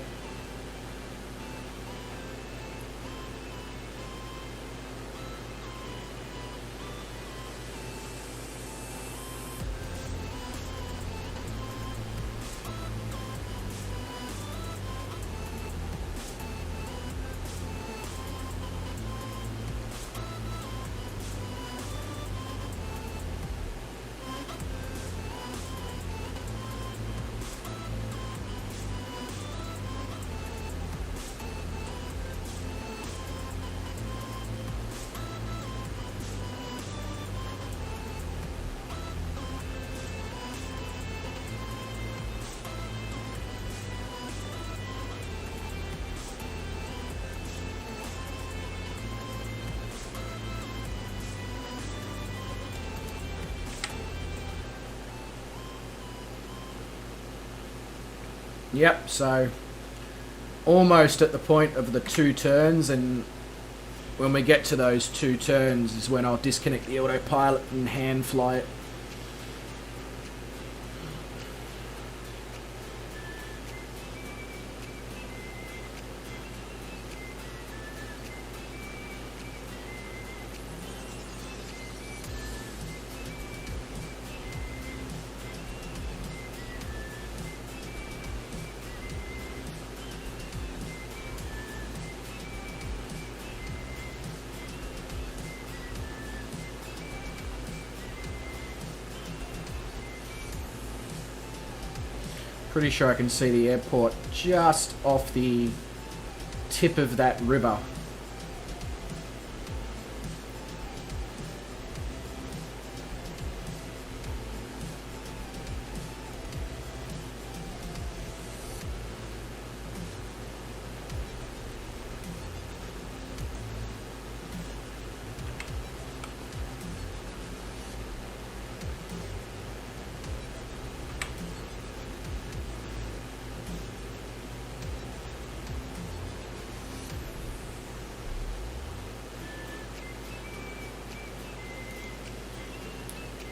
Yep, so almost at the point of the 2 turns, and when we get to those 2 turns is when I'll disconnect the autopilot and hand fly it. Pretty sure I can see the airport just off the tip of that river.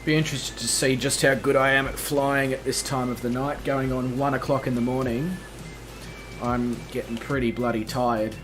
Be interested to see just how good I am at flying at this time of the night. Going on 1 o'clock in the morning, I'm getting pretty bloody tired.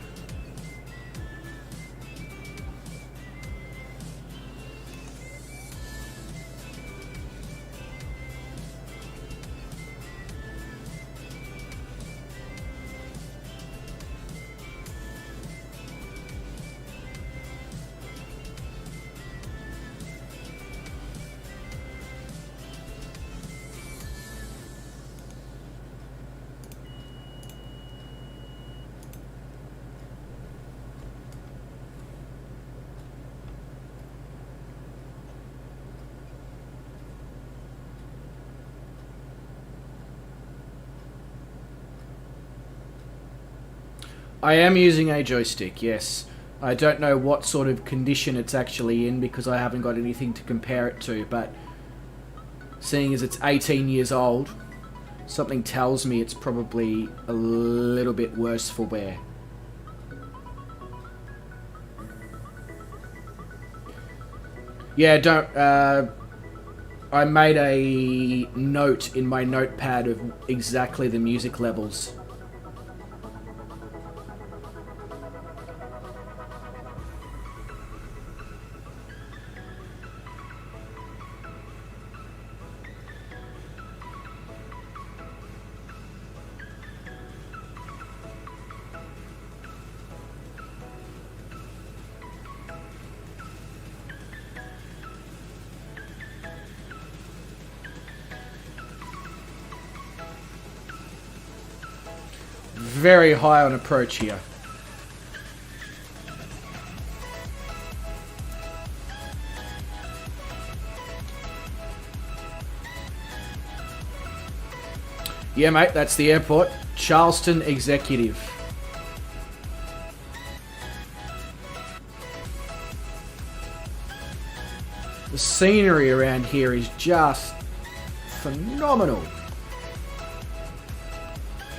I am using a joystick, yes. I don't know what sort of condition it's actually in because I haven't got anything to compare it to, but seeing as it's 18 years old, something tells me it's probably a little bit worse for wear. Yeah, I made a note in my notepad of exactly the music levels. Very high on approach here. Yeah, mate, that's the airport. Charleston Executive. The scenery around here is just phenomenal.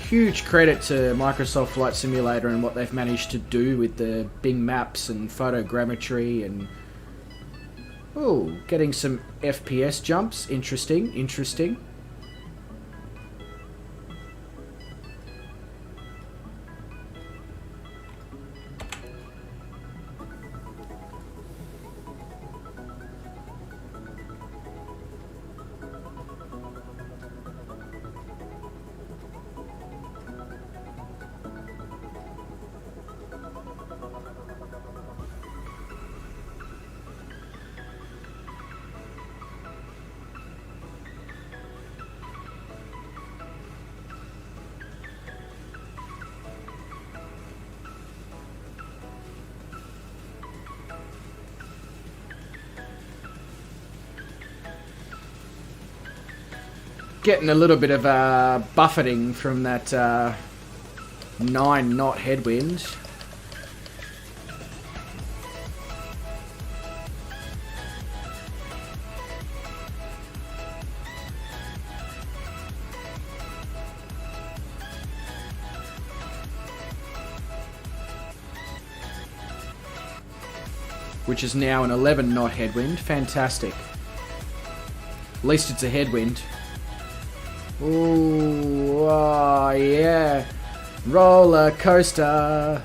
Huge credit to Microsoft Flight Simulator and what they've managed to do with the Bing maps and photogrammetry and getting some FPS jumps. Interesting. Getting a little bit of buffeting from that 9-knot headwind. which is now an 11 knot headwind. Fantastic. At least it's a headwind. Ooh, oh yeah. Roller coaster.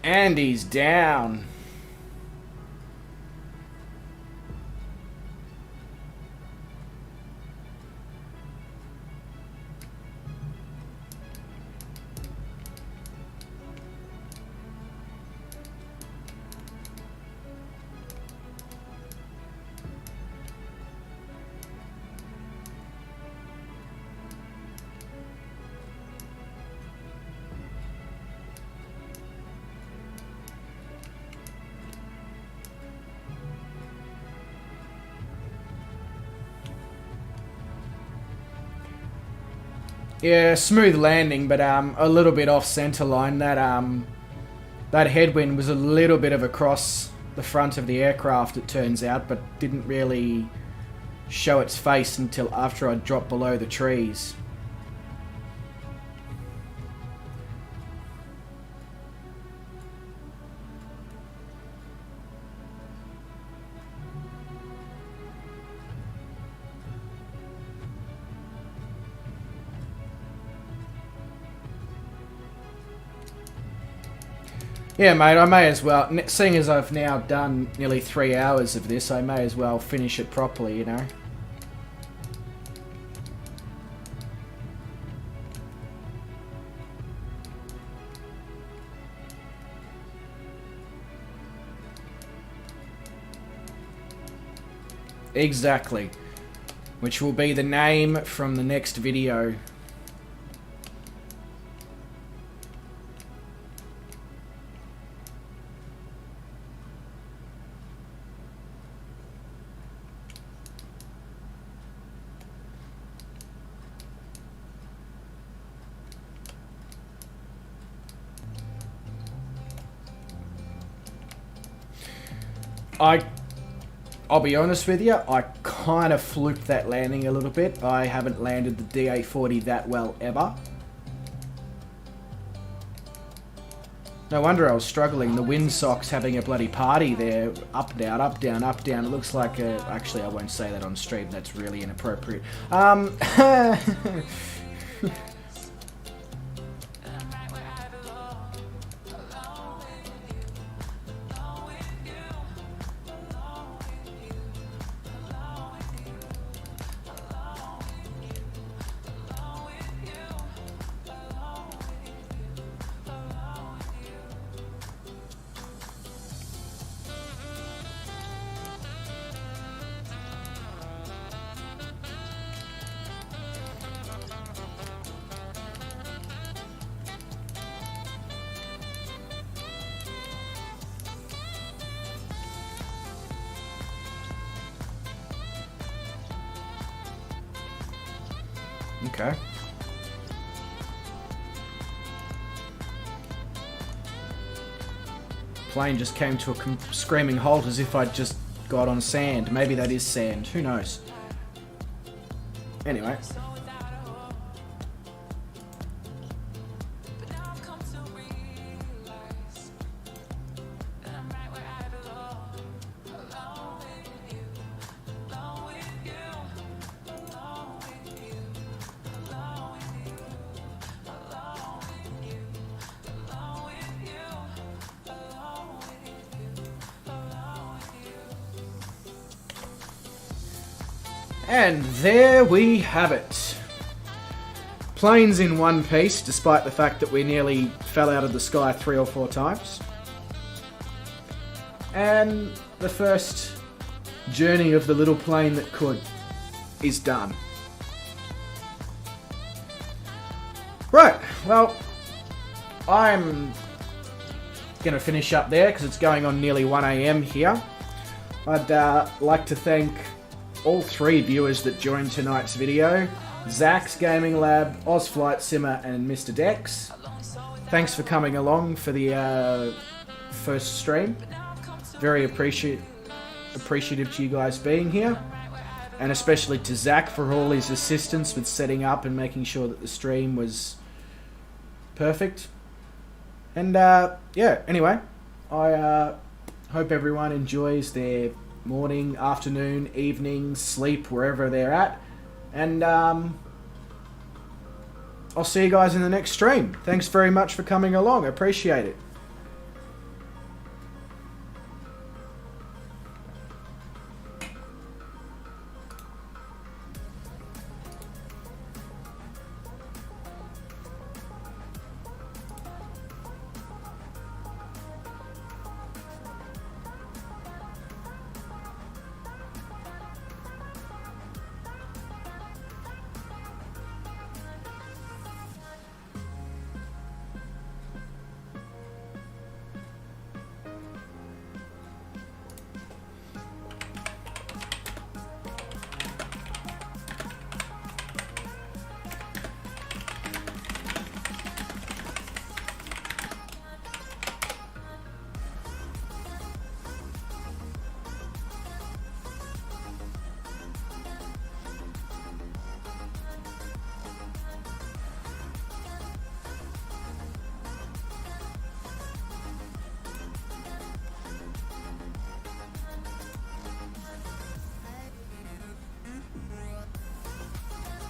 And he's down. Yeah, smooth landing, but a little bit off center line. That headwind was a little bit of across the front of the aircraft, it turns out, but didn't really show its face until after I dropped below the trees. Yeah, mate, I may as well, seeing as I've now done nearly 3 hours of this, I may as well finish it properly, you know? Exactly. Which will be the name from the next video. I'll be honest with you, I kind of fluked that landing a little bit. I haven't landed the DA40 that well ever. No wonder I was struggling. The windsock's having a bloody party there. Up, down, up, down, up, down. It looks like a... Actually, I won't say that on stream. That's really inappropriate. Okay. Plane just came to a screaming halt as if I'd just got on sand. Maybe that is sand. Who knows? Anyway. And there we have it. planes in one piece, despite the fact that we nearly fell out of the sky 3 or 4 times. And the first journey of the little plane that could is done. Right, well, I'm going to finish up there because it's going on nearly 1 AM here. I'd like to thank all 3 viewers that joined tonight's video. Zach's Gaming Lab, Oz Flight Simmer and Mr. Dex. Thanks for coming along for the first stream. Very appreciative to you guys being here. And especially to Zach for all his assistance with setting up and making sure that the stream was perfect. And yeah, anyway, I hope everyone enjoys their morning, afternoon, evening, sleep, wherever they're at. And I'll see you guys in the next stream. Thanks very much for coming along. I appreciate it.